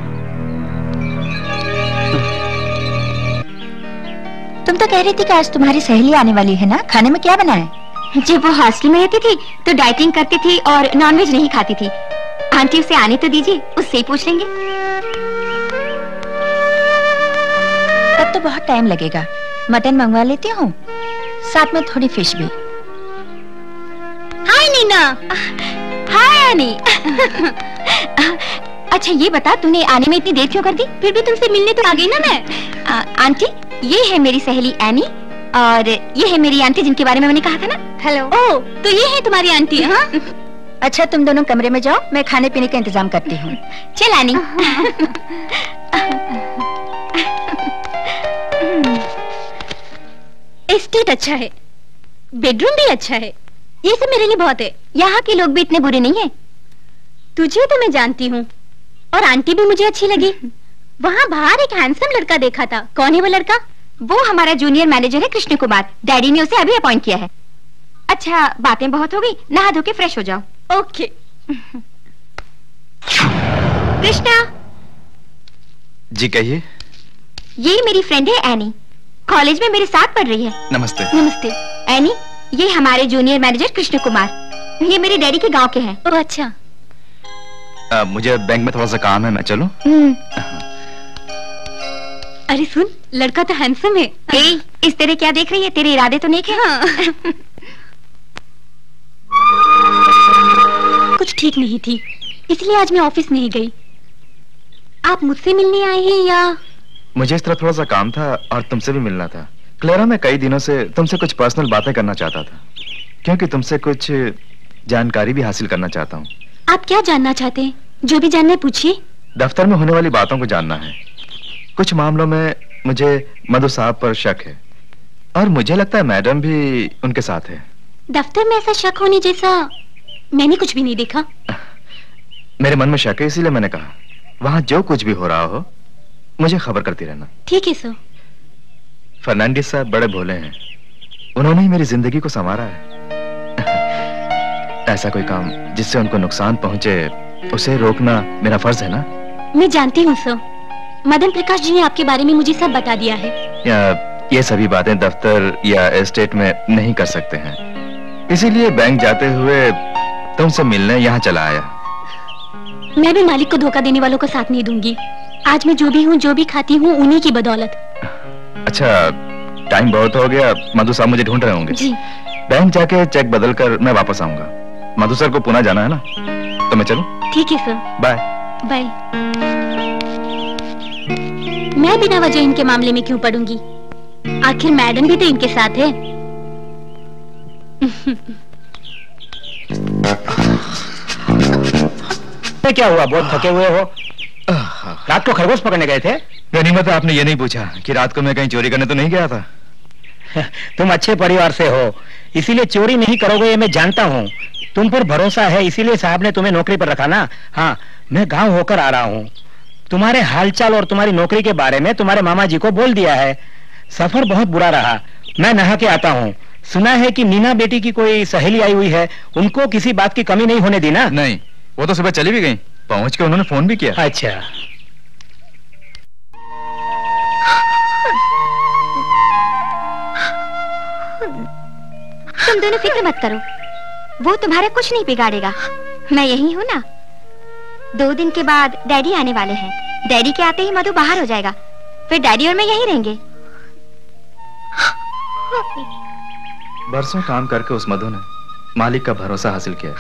तुम तो कह रही थी कि आज तुम्हारी सहेली आने वाली है ना? खाने में क्या बना है? जब वो हॉस्टल में रहती थी तो डाइटिंग करती थी और नॉनवेज नहीं खाती थी। आंटी उसे आने तो दीजिए, उससे ही पूछ लेंगे। तब तो बहुत टाइम लगेगा। मटन मंगवा लेती हूँ, साथ में थोड़ी फिश भी। हाय नीना। हाय एनी। अच्छा ये बता, तूने आने में इतनी देर क्यों कर दी? फिर भी तुमसे मिलने तो आ गई ना मैं। आंटी, ये है मेरी सहेली एनी और ये है मेरी आंटी जिनके बारे में मैंने कहा था ना। हेलो। ओह, तो ये है तुम्हारी आंटी? हाँ। अच्छा, तुम दोनों कमरे में जाओ, मैं खाने पीने का इंतजाम करती हूँ। चल एनी। एस्टेट अच्छा है, बेडरूम भी अच्छा है, ये सब मेरे लिए बहुत है। यहाँ के लोग भी इतने बुरे नहीं है। तुझे तो मैं जानती हूँ, और आंटी भी मुझे अच्छी लगी। वहाँ बाहर एक हैंडसम लड़का देखा था, कौन है वो लड़का? वो हमारा जूनियर मैनेजर है कृष्ण कुमार, डैडी ने उसे अभी अपॉइंट किया है। अच्छा बातें बहुत हो गई, नहा धो के फ्रेश हो जाओ। ओके। कृष्णा। जी कहिए। ये मेरी फ्रेंड है एनी, कॉलेज में मेरे साथ पढ़ रही है। नमस्ते। नमस्ते। एनी, ये हमारे जूनियर मैनेजर कृष्ण कुमार, ये मेरे डैडी के गांव के हैं। ओह अच्छा। मुझे बैंक में थोड़ा सा काम है, मैं चलूं? अरे सुन, लड़का तो हैंडसम है। इस तरह क्या देख रही है, तेरे इरादे तो नेक है। हाँ। कुछ ठीक नहीं थी, इसलिए आज मैं ऑफिस नहीं गई। आप मुझसे मिलने आए हैं या? मुझे इस तरह थोड़ा सा काम था और तुमसे भी मिलना था। क्लेरा, मैं कई दिनों से तुमसे कुछ पर्सनल बातें करना चाहता था, क्योंकि तुमसे कुछ जानकारी भी हासिल करना चाहता हूँ। आप क्या जानना चाहते हैं? जो भी जानना है पूछिए। दफ्तर में होने वाली बातों को जानना है। कुछ मामलों में मुझे मधु साहब पर शक है, और मुझे लगता है मैडम भी उनके साथ है। दफ्तर में ऐसा शक होने जैसा मैंने कुछ भी नहीं देखा। मेरे मन में शक है, इसीलिए मैंने कहा वहां जो कुछ भी हो रहा हो मुझे खबर करती रहना। ठीक है सर। फर्नांडिस साहब बड़े भोले हैं, उन्होंने ही मेरी जिंदगी को संवारा है। ऐसा कोई काम जिससे उनको नुकसान पहुंचे, उसे रोकना मेरा फर्ज है ना। मैं जानती हूँ सर, मदन प्रकाश जी ने आपके बारे में मुझे सब बता दिया है। ये सभी बातें दफ्तर या एस्टेट में नहीं कर सकते हैं, इसीलिए बैंक जाते हुए तुमसे मिलने यहाँ चला आया। मैं भी मालिक को धोखा देने वालों का साथ नहीं दूंगी। आज मैं जो भी हूँ, जो भी खाती हूँ, उन्हीं की बदौलत। अच्छा, टाइम बहुत हो गया, मधु साहब मुझे ढूंढ रहे होंगे। जी। बैंक जाके चेक बदल कर मैं वापस आऊंगा। मधु सर को पुणे जाना है ना, तो मैं चलूं? ठीक है सर। बाय। बाय। मैं बिना वजह इनके मामले में क्यों पड़ूंगी? आखिर मैडम भी तो इनके साथ है। क्या हुआ, बहुत थके हुए हो? रात को खरगोश पकड़ने गए थे? गनीमत, आपने ये नहीं पूछा कि रात को मैं कहीं चोरी करने तो नहीं गया था। तुम अच्छे परिवार से हो, इसीलिए चोरी नहीं करोगे ये मैं जानता हूँ। तुम पर भरोसा है, इसीलिए साहब ने तुम्हें नौकरी पर रखा ना। हाँ, मैं गांव होकर आ रहा हूँ। तुम्हारे हालचाल और तुम्हारी नौकरी के बारे में तुम्हारे मामा जी को बोल दिया है। सफर बहुत बुरा रहा, मैं नहा के आता हूँ। सुना है कि मीना बेटी की कोई सहेली आई हुई है, उनको किसी बात की कमी नहीं होने दी ना? नहीं, वो तो सुबह चली भी गई, पहुंच के उन्होंने फोन भी किया। अच्छा। तुम दोनों फिक्र मत करो, वो तुम्हारा कुछ नहीं बिगाड़ेगा। मैं यही हूँ ना। 2 दिन के बाद डैडी आने वाले हैं। डैडी के आते ही मधु बाहर हो जाएगा, फिर डैडी और मैं यहीं रहेंगे। बरसों काम करके उस मधु ने मालिक का भरोसा हासिल किया।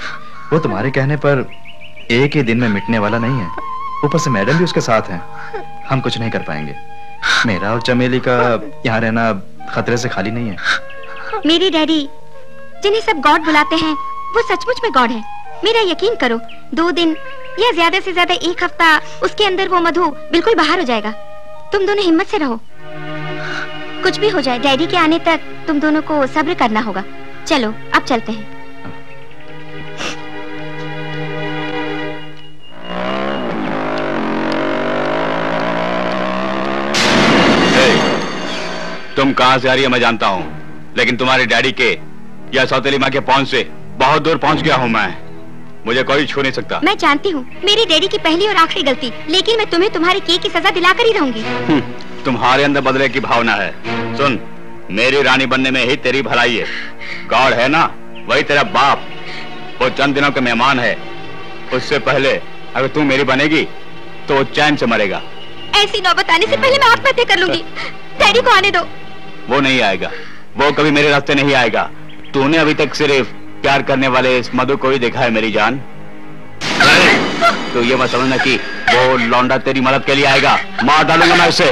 वो तुम्हारे कहने पर एक ही दिन में मिटने वाला नहीं है। ऊपर से मैडम भी उसके साथ हैं। हम कुछ नहीं कर पाएंगे। मेरा और चमेली का यहाँ रहना खतरे से खाली नहीं है। मेरे डैडी जिन्हें सब गॉड बुलाते हैं, वो सचमुच में गॉड है। मेरा यकीन करो, 2 दिन या ज्यादा से ज्यादा 1 हफ्ता, उसके अंदर वो मधु बिल्कुल बाहर हो जाएगा। तुम दोनों हिम्मत से रहो, कुछ भी हो जाए डैडी के आने तक तुम दोनों को सब्र करना होगा। चलो अब चलते हैं। तुम कहां से आ रही है मैं जानता हूं, लेकिन तुम्हारे डैडी के या सौतेली माँ के पहुंच से बहुत दूर पहुंच गया हूं मैं। मुझे कोई छू नहीं सकता। मैं जानती हूँ मेरी डैडी की पहली और आखिरी गलती, लेकिन मैं तुम्हें तुम्हारे किए की सजा दिलाकर ही रहूंगी। तुम्हारे अंदर बदले की भावना है। सुन, मेरी रानी बनने में ही तेरी भलाई है। गॉड है ना, वही तेरा बाप, वो चंद दिनों के मेहमान है। उससे पहले अगर तू मेरी बनेगी तो वो चैन से मरेगा। ऐसी नौबत आने से पहले मैं आत्महत्या कर लूंगी। डैडी को आने दो। वो नहीं आएगा, वो कभी मेरे रास्ते नहीं आएगा। तूने अभी तक सिर्फ प्यार करने वाले इस मधु को ही देखा है मेरी जान। तो ये मत समझना कि वो लौंडा तेरी मदद के लिए आएगा। मार डालूंगा मैं उसे।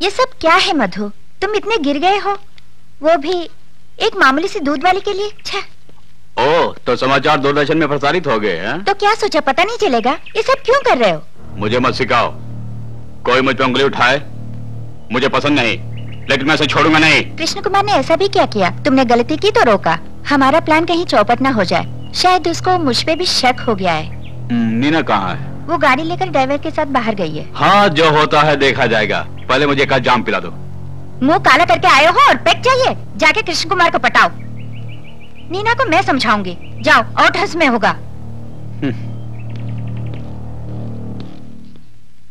ये सब क्या है मधु, तुम इतने गिर गए हो, वो भी एक मामूली सी दूध वाली के लिए। छह। ओह, तो समाचार दूरदर्शन में प्रसारित हो गए हैं? तो क्या सोचा पता नहीं चलेगा? ये सब क्यों कर रहे हो? मुझे मत सिखाओ। कोई मुझ पे उंगली उठाए मुझे पसंद नहीं, लेकिन मैं इसे छोड़ूंगा नहीं। कृष्ण कुमार ने ऐसा भी क्या किया? तुमने गलती की तो रोका। हमारा प्लान कहीं चौपट ना हो जाए। शायद उसको मुझ पे भी शक हो गया है। नीना कहाँ है? वो गाड़ी लेकर ड्राइवर के साथ बाहर गई है। हाँ, जो होता है देखा जाएगा। पहले मुझे एक जाम पिला दो। मुंह काला करके आए हो और पैक चाहिए? जाके कृष्ण कुमार को पटाओ। नीना को मैं समझाऊंगी। जाओ, आउट हाउस में होगा।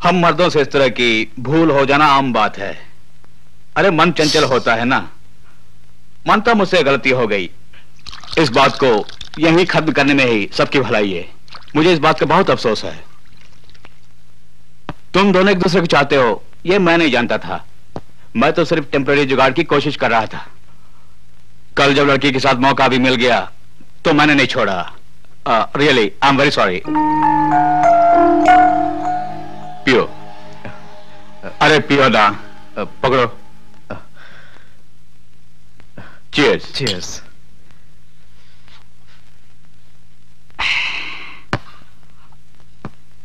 हम मर्दों से इस तरह की भूल हो जाना आम बात है। अरे मन चंचल होता है ना। मानता मुझसे गलती हो गई। इस बात को यहीं खत्म करने में ही सबकी भलाई है। मुझे इस बात का बहुत अफसोस है। तुम दोनों एक दूसरे को चाहते हो ये मैं नहीं जानता था। मैं तो सिर्फ टेम्परेरी जुगाड़ की कोशिश कर रहा था। कल जब लड़की के साथ मौका भी मिल गया तो मैंने नहीं छोड़ा। Really I am very sorry. पियो। अरे पियो ना। पकड़ो। चीयर्स। चीयर्स।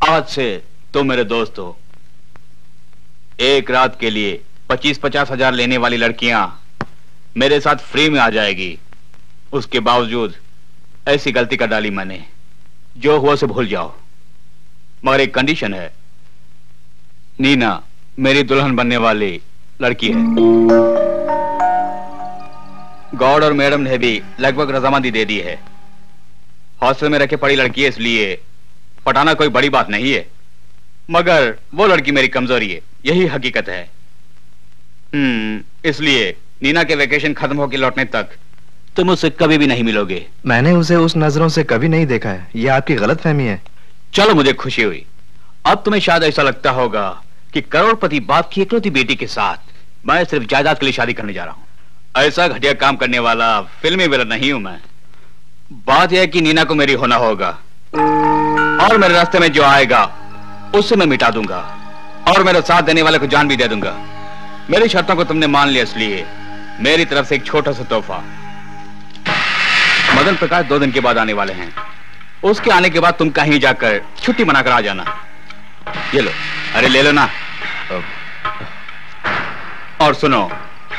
आज से तुम मेरे दोस्त हो। एक रात के लिए 25-50 हजार लेने वाली लड़कियां मेरे साथ फ्री में आ जाएगी। उसके बावजूद ऐसी गलती कर डाली मैंने। जो हुआ से भूल जाओ, मगर एक कंडीशन है। नीना मेरी दुल्हन बनने वाली लड़की है। गॉड और मैडम ने भी लगभग रजामंदी दे दी है। हॉस्टल में रखे पड़ी लड़की है, इसलिए पटाना कोई बड़ी बात नहीं है। मगर वो लड़की मेरी कमजोरी है, यही हकीकत है। इसलिए नीना के वेकेशन खत्म होकर लौटने तक तुम उससे कभी भी नहीं मिलोगे। मैंने उसे उस नजरों से कभी नहीं देखा है। ये आपकी गलतफहमी है। चलो, मुझे खुशी हुई। अब तुम्हें शायद ऐसा लगता होगा कि करोड़पति बाप की इकलौती बेटी के साथ मैं सिर्फ जायदाद के लिए शादी करने जा रहा हूं। ऐसा घटिया काम करने वाला फिल्मी विलन नहीं हूं मैं। बात यह है कि नीना को मेरी होना होगा और मेरे रास्ते में जो आएगा उससे मैं मिटा दूंगा और मेरे साथ देने वाले को जान भी दे दूंगा। मेरी शर्तों को तुमने मान लिया, इसलिए मेरी तरफ से एक छोटा सा तोहफा। मदन प्रकाश 2 दिन के बाद आने वाले हैं। उसके आने के बाद तुम कहीं जाकर छुट्टी मनाकर आ जाना। ये लो। अरे ले लो ना। और सुनो,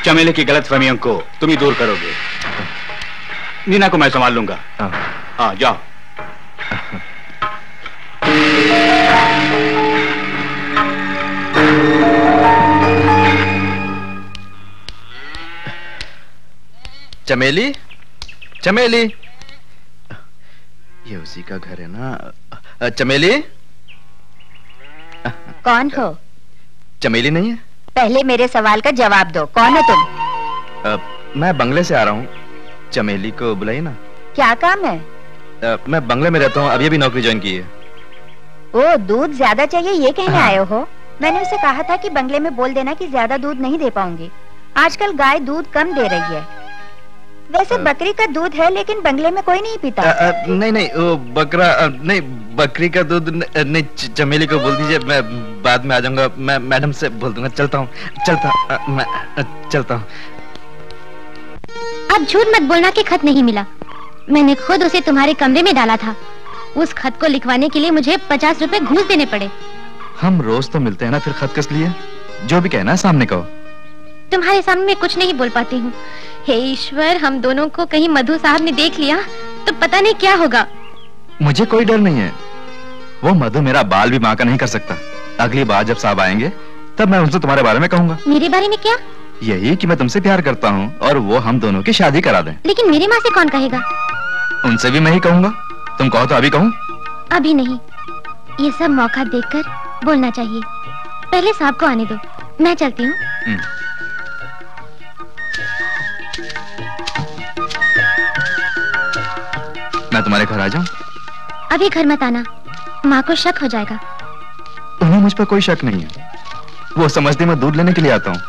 चमेली की गलतफहमियों को तुम ही दूर करोगे। नीना को मैं संभाल लूंगा। हाँ, जाओ। चमेली, चमेली, ये उसी का घर है ना? चमेली। कौन हो? चमेली नहीं है? पहले मेरे सवाल का जवाब दो। कौन हो तुम? मैं बंगले से आ रहा हूँ। चमेली को बुलाइए ना। क्या काम है? मैं बंगले में रहता हूँ, अभी अभी नौकरी ज्वाइन की है। ओ, दूध ज्यादा चाहिए ये कहने आए हो? मैंने उसे कहा था कि बंगले में बोल देना कि ज्यादा दूध नहीं दे पाऊंगी। आजकल गाय दूध कम दे रही है। वैसे बकरी का दूध है, लेकिन बंगले में कोई नहीं पीता। नहीं नहीं, वो बकरा नहीं, बकरी का दूध नहीं। चमेली को बोल दीजिए, मैं बाद में आ जाऊंगा। मैं मैडम से बोल दूंगा। चलता हूँ, मैं चलता हूँ। आप झूठ मत बोलना कि खत नहीं मिला। मैंने खुद उसे तुम्हारे कमरे में डाला था। उस खत को लिखवाने के लिए मुझे 50 रुपए घूस देने पड़े। हम रोज तो मिलते हैं ना, फिर खत किस लिए? जो भी कहना है सामने कहो। तुम्हारे सामने मैं कुछ नहीं बोल पाती हूँ। हे ईश्वर, हम दोनों को कहीं मधु साहब ने देख लिया तो पता नहीं क्या होगा। मुझे कोई डर नहीं है। वो मधु मेरा बाल भी बांका नहीं कर सकता। अगली बार जब साहब आएंगे तब मैं उनसे तुम्हारे बारे में कहूंगा। मेरे बारे में क्या? यही कि मैं तुमसे प्यार करता हूँ और वो हम दोनों की शादी करा दें। लेकिन मेरी माँ से कौन कहेगा? उनसे भी मैं ही कहूंगा। तुम कहो तो अभी कहूँ? अभी नहीं, ये सब मौका देखकर बोलना चाहिए। पहले साहब को आने दो, मैं चलती हूँ। मैं तुम्हारे घर आ जाऊं? अभी घर मत आना, माँ को शक हो जाएगा। उन्हें मुझ पर कोई शक नहीं है। वो समझती मैं दूध लेने के लिए आता हूँ।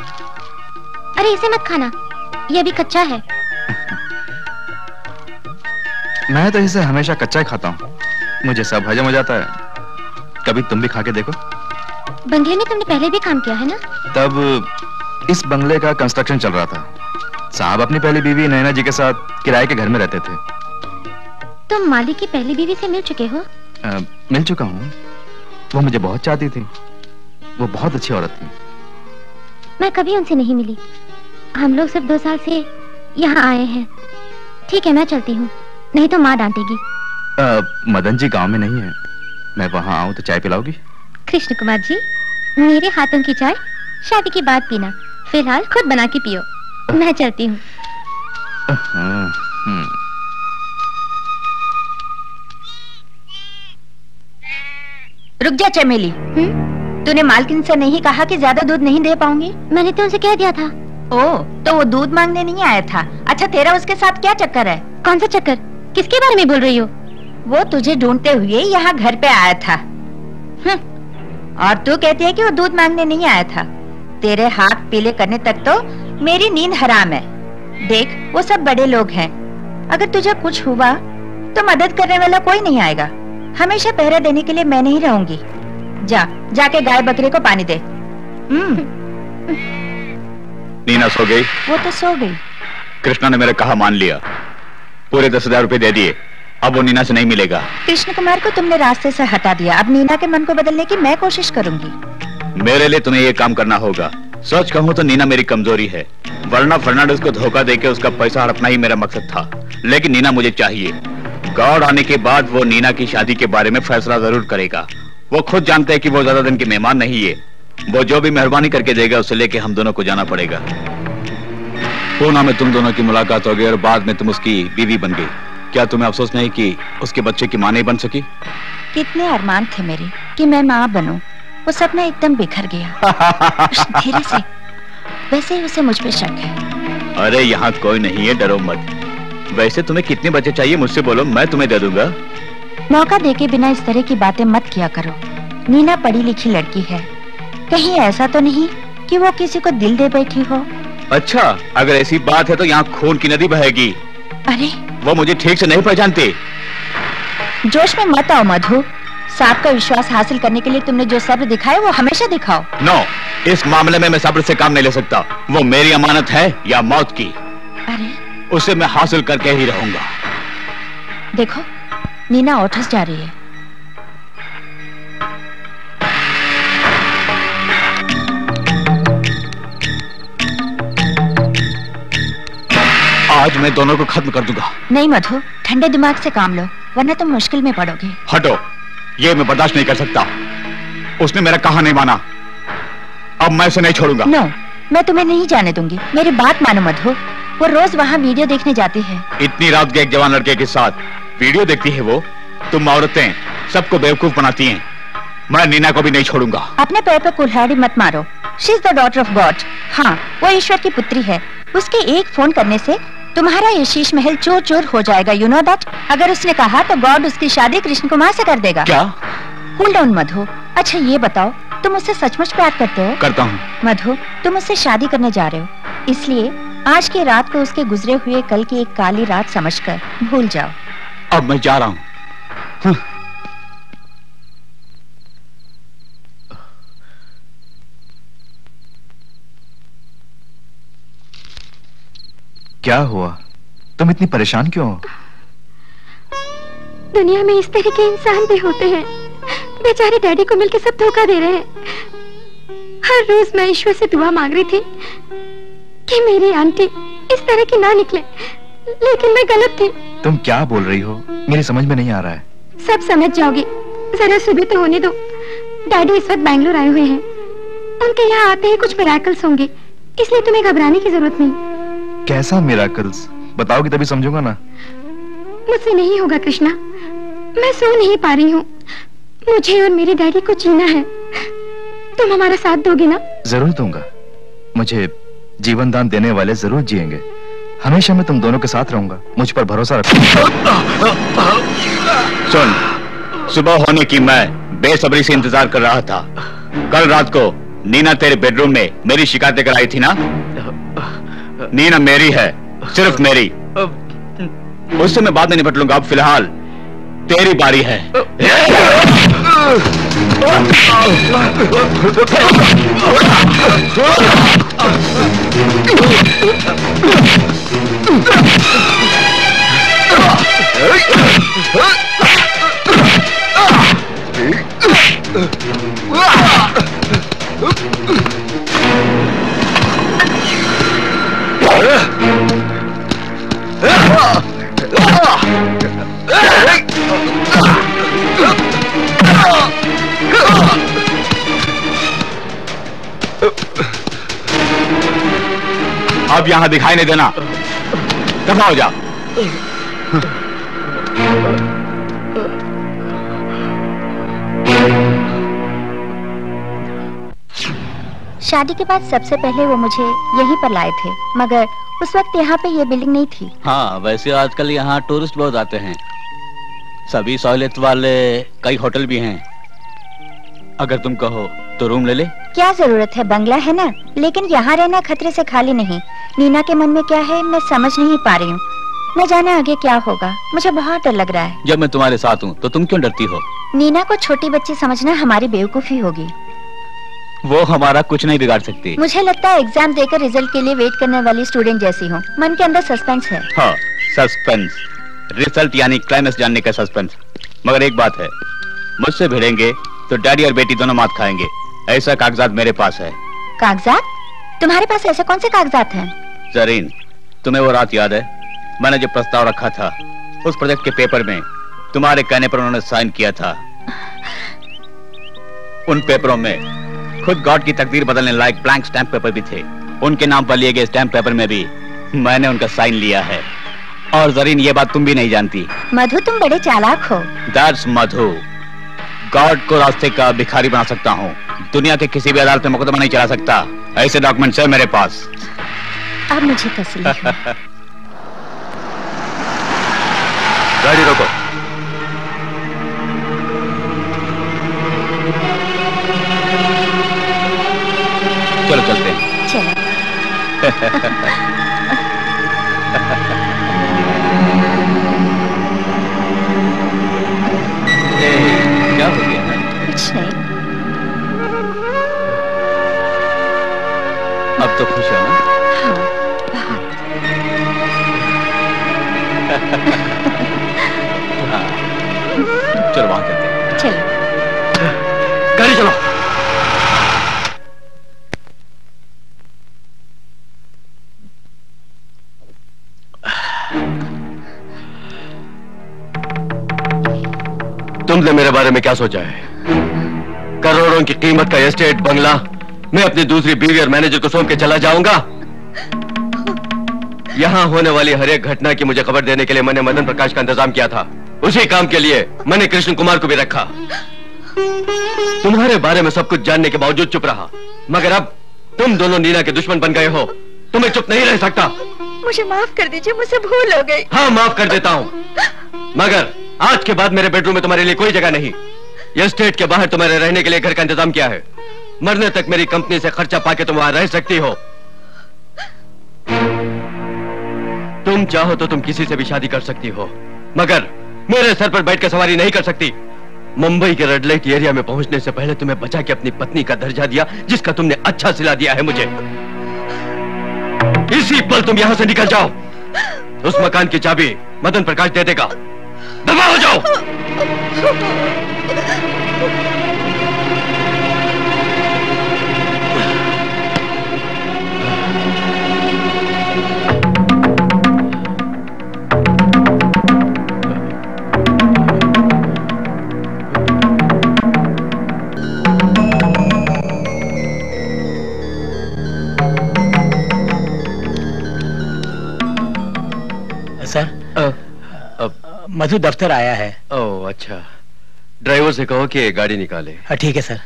अरे इसे मत खाना, ये अभी कच्चा है। मैं तो इसे हमेशा कच्चा ही खाता हूँ। मुझे सब हजम हो जाता है। कभी तुम भी खा के देखो। बंगले में तुमने पहले भी काम किया है ना? तब इस बंगले का कंस्ट्रक्शन चल रहा था। साहब अपनी पहली बीवी नैना जी के साथ किराए के घर में रहते थे। तुम मालिक की पहली बीवी से मिल चुके हो? मिल चुका हूँ। वो मुझे बहुत चाहती थी। वो बहुत अच्छी औरत थी। मैं कभी उनसे नहीं मिली। हम लोग सिर्फ 2 साल से यहाँ आए हैं। ठीक है, मैं चलती हूँ, नहीं तो माँ डांटेगी। मदन जी गांव में नहीं है। मैं वहाँ आऊँ तो चाय पिलाओगी? कृष्ण कुमार जी, मेरे हाथों की चाय शादी की बात पीना, फिलहाल खुद बना के पियो। मैं चलती हूँ। रुक जा चमेली। तूने मालकिन से नहीं कहा कि ज्यादा दूध नहीं दे पाऊंगी? मैंने तो उनसे कह दिया था। ओ, तो वो दूध मांगने नहीं आया था। अच्छा, तेरा उसके साथ क्या चक्कर है? कौन सा चक्कर? किसके बारे में बोल रही हो? वो तुझे ढूंढते हुए यहाँ घर पे आया था। और तू कहती है कि वो दूध मांगने नहीं आया था। तेरे हाथ पीले करने तक तो मेरी नींद हराम है। देख, वो सब बड़े लोग हैं। अगर तुझे कुछ हुआ तो मदद करने वाला कोई नहीं आएगा। हमेशा पहरा देने के लिए मैं नहीं रहूंगी। जाके गाय बकरे को पानी दे। नीना सो गई? वो तो सो गई। कृष्णा ने मेरा कहा मान लिया। पूरे 10,000 रुपए दे दिए। अब वो नीना से नहीं मिलेगा। कृष्ण कुमार को तुमने रास्ते से हटा दिया। अब नीना के मन को बदलने की मैं कोशिश करूंगी। मेरे लिए तुम्हें ये काम करना होगा। सच कहूँ तो नीना मेरी कमजोरी है, वरना फर्नांडिस को धोखा देके उसका पैसा हड़पना ही मेरा मकसद था। लेकिन नीना मुझे चाहिए। गॉड आने के बाद वो नीना की शादी के बारे में फैसला जरूर करेगा। वो खुद जानते हैं कि वो ज्यादा दिन के मेहमान नहीं है। वो जो भी मेहरबानी करके देगा उसे लेके हम दोनों को जाना पड़ेगा। पूना में तुम दोनों की मुलाकात हो गई और बाद में तुम उसकी बीवी बन गई। क्या तुम्हें अफसोस नहीं कि उसके बच्चे की मां नहीं बन सकी? कितने अरमान थे मेरे कि मैं मां बनूं। वो सपना एकदम बिखर गया। धीरे से। वैसे ही उसे मुझ पे शक है। अरे यहाँ कोई नहीं है, डरो मत। वैसे तुम्हें कितने बच्चे चाहिए मुझसे बोलो, मैं तुम्हें दे दूंगा। मौका देके बिना इस तरह की बातें मत किया करो। नीना पढ़ी लिखी लड़की है। कहीं ऐसा तो नहीं कि वो किसी को दिल दे बैठी हो? अच्छा, अगर ऐसी बात है तो यहाँ खून की नदी बहेगी। अरे, वो मुझे ठीक से नहीं पहचानती। जोश में मत आओ मधु। साहब का विश्वास हासिल करने के लिए तुमने जो सब्र दिखाया वो हमेशा दिखाओ। नो, इस मामले में मैं सब्र से काम नहीं ले सकता। वो मेरी अमानत है या मौत की। अरे, उसे मैं हासिल करके ही रहूंगा। देखो, नीना ऑफिस जा रही है। आज मैं दोनों को खत्म कर दूंगा। नहीं मधु, ठंडे दिमाग से काम लो, वरना तुम मुश्किल में पड़ोगे। हटो, ये मैं बर्दाश्त नहीं कर सकता। उसने मेरा कहा नहीं माना, अब मैं उसे नहीं छोड़ूंगा। नो, मैं तुम्हें नहीं जाने दूंगी। मेरी बात मानो मधु। वो रोज वहाँ वीडियो देखने जाती है। इतनी रात के एक जवान लड़के के साथ वीडियो देखती है वो? तुम औरतें सबको बेवकूफ बनाती हैं। मैं नीना को भी नहीं छोड़ूंगा। अपने पैर पर कुल्हाड़ी मत मारो। She is the daughter of God. हाँ, वो ईश्वर की पुत्री है। उसके एक फोन करने से तुम्हारा ये शीश महल चूर चूर हो जाएगा। You know that. अगर उसने कहा तो गॉड उसकी शादी कृष्ण कुमार से कर देगा। क्या? होल्ड ऑन मधु। अच्छा ये बताओ, तुम उससे सचमुच प्यार करते हो? करता हूँ। मधु, तुम उससे शादी करने जा रहे हो, इसलिए आज की रात को उसके गुजरे हुए कल की एक काली रात समझकर भूल जाओ। अब मैं जा रहा हूँ। क्या हुआ? तुम इतनी परेशान क्यों हो? दुनिया में इस तरह के इंसान भी होते हैं। बेचारे डैडी को मिलकर सब धोखा दे रहे हैं। हर रोज मैं ईश्वर से दुआ मांग रही थी कि मेरी आंटी इस तरह की ना निकले, लेकिन मैं गलत थी। तुम क्या बोल रही हो? मेरी समझ में नहीं आ रहा है। सब समझ जाओगी, जरा सुबह तो होने दो। डैडी इस वक्त बैंगलोर आए हुए हैं। उनके यहाँ आते ही कुछ मिराकल्स होंगे, इसलिए तुम्हें घबराने की जरूरत नहीं। कैसा मिराकल्स? बताओगे तभी समझूंगा ना। मुझसे नहीं होगा कृष्णा, मैं सो नहीं पा रही हूँ। मुझे और मेरे डैडी को जीना है। तुम हमारा साथ दोगे ना? जरूर दूंगा। मुझे जीवन दान देने वाले जरूर जिएंगे। हमेशा मैं तुम दोनों के साथ रहूंगा। मुझ पर भरोसा रखो। सुन, सुबह होने की मैं बेसब्री से इंतजार कर रहा था। कल रात को नीना तेरे बेडरूम में मेरी शिकायतें कराई थी ना? नीना मेरी है, सिर्फ मेरी। उससे मैं बाद में निपट लूंगा। अब फिलहाल तेरी बारी है। अब यहाँ दिखाई नहीं देना। दफा हो जा। शादी के बाद सबसे पहले वो मुझे यहीं पर लाए थे, मगर उस वक्त यहाँ पे ये बिल्डिंग नहीं थी। हाँ, वैसे आजकल यहाँ टूरिस्ट बहुत आते हैं, सभी सहूलियत वाले कई होटल भी हैं। अगर तुम कहो तो रूम ले ले। क्या जरूरत है, बंगला है ना। लेकिन यहाँ रहना खतरे से खाली नहीं। नीना के मन में क्या है मैं समझ नहीं पा रही हूँ। न जाने आगे क्या होगा, मुझे बहुत डर लग रहा है। जब मैं तुम्हारे साथ हूँ तो तुम क्यों डरती हो? नीना को छोटी बच्ची समझना हमारी बेवकूफी होगी। वो हमारा कुछ नहीं बिगाड़ सकती। मुझे लगता है एग्जाम देकर रिजल्ट के लिए वेट करने वाली स्टूडेंट जैसी हूँ। मन के अंदर सस्पेंस है। हाँ, सस्पेंस। रिजल्ट यानी क्लाइमेक्स जानने का सस्पेंस। मगर एक बात है, मुझसे भिड़ेंगे तो डैडी और बेटी दोनों मात खाएंगे। ऐसा कागजात मेरे पास है। कागजात? तुम्हारे पास ऐसे कौन से कागजात हैं? जरीन, तुम्हें वो रात याद है मैंने जो प्रस्ताव रखा था, उस प्रोजेक्ट के पेपर में तुम्हारे कहने पर उन्होंने साइन किया था। उन पेपरों में खुद गॉड की तकदीर बदलने लायक ब्लैंक स्टैंप पेपर भी थे। उनके नाम पर लिए गए स्टैंप पेपर में भी मैंने उनका साइन लिया है। और जरीन, ये बात तुम भी नहीं जानती। मधु, तुम बड़े चालाक हो। That's Madhu. गॉड को रास्ते का भिखारी बना सकता हूँ, दुनिया के किसी भी अदालत में मुकदमा नहीं चला सकता। ऐसे डॉक्यूमेंट्स है मेरे पास। अब मुझे तसल्ली है। गाड़ी रोको। चलो चलते हैं। चलो। क्या हो गया? कुछ नहीं। अब तो खुश हो ना? हाँ, बहुत। चलो वहां चलते हैं। चलो। गाड़ी चलो। तुमने मेरे बारे में क्या सोचा है? करोड़ों की कीमत का एस्टेट बंगला मैं अपनी दूसरी बीवी और मैनेजर को सौंप के चला जाऊंगा? यहां होने वाली हर एक घटना की मुझे खबर देने के लिए मैंने मदन प्रकाश का इंतजाम किया था। उसी काम के लिए मैंने कृष्ण कुमार को भी रखा। तुम्हारे बारे में सब कुछ जानने के बावजूद चुप रहा, मगर अब तुम दोनों नीना के दुश्मन बन गए हो। तुम्हें चुप नहीं रह सकता। मुझे माफ कर दीजिए, मुझसे भूल हो गई। हाँ, माफ कर देता हूँ, मगर आज के बाद मेरे बेडरूम में तुम्हारे लिए कोई जगह नहीं। ये स्टेट के बाहर तुम्हारे रहने के लिए घर का इंतजाम किया है। मरने तक मेरी कंपनी से खर्चा पाके तुम वहां रह सकती हो। तुम चाहो तो तुम किसी से भी शादी कर सकती हो, मगर मेरे सर पर बैठ कर सवारी नहीं कर सकती। मुंबई के रेड लाइट एरिया में पहुंचने से पहले तुम्हें बचा के अपनी पत्नी का दर्जा दिया, जिसका तुमने अच्छा सिला दिया है मुझे। इसी पल तुम यहां से निकल जाओ। उस मकान की चाबी मदन प्रकाश दे देगा। दफा हो जाओ। सर, मधु दफ्तर आया है। ओह अच्छा, ड्राइवर से कहो कि गाड़ी निकाले। ठीक है सर।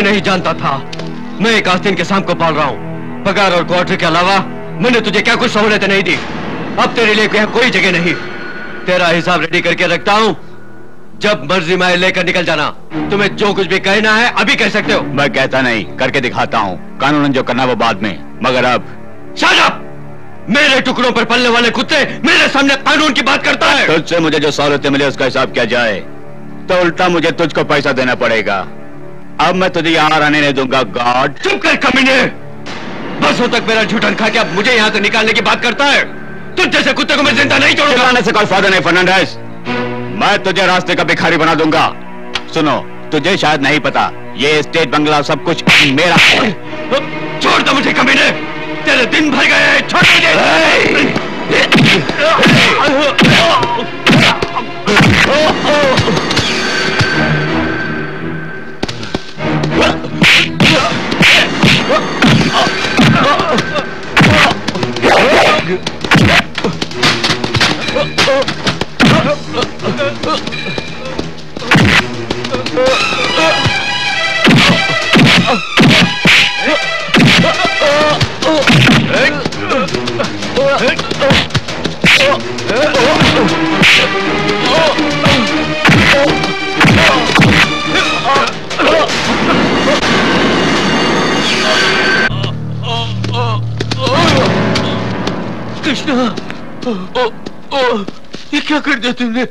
नहीं जानता था, मैं एक आस्तीन के सांप को पाल रहा हूँ। पगार और क्वार्टर के अलावा मैंने तुझे क्या कुछ सहूलियतें नहीं दी। अब तेरे लिए कोई जगह नहीं। तेरा हिसाब रेडी करके रखता हूँ, जब मर्जी में लेकर निकल जाना। तुम्हें जो कुछ भी कहना है अभी कह सकते हो। मैं कहता नहीं, करके दिखाता हूँ। कानूनन जो करना वो बाद में, मगर अब शट अप! मेरे टुकड़ों पर पलने वाले कुत्ते मेरे सामने कानून की बात करता है। तुझसे मुझे जो सहूलियतें मिले उसका हिसाब क्या जाए? तो उल्टा मुझे तुझको पैसा देना पड़ेगा। अब मैं तुझे यहाँ रहने नहीं दूंगा। गॉड। चुप कर कमीने। बरसों तक मेरा झूठन खा के अब मुझे यहाँ से निकालने की बात करता है। तुझ जैसे कुत्ते को मैं जिंदा नहीं छोड़ूंगा। चिल्लाने से कोई फायदा नहीं फर्नांडिस। मैं तुझे रास्ते का भिखारी बना दूंगा। सुनो, तुझे शायद नहीं पता, ये स्टेट बंगला सब कुछ मेरा है। छोड़ दो मुझे कमीने। तेरे दिन भर गए। छोड़ मुझे। कृष्णा, ये क्या कर दिया तुमने?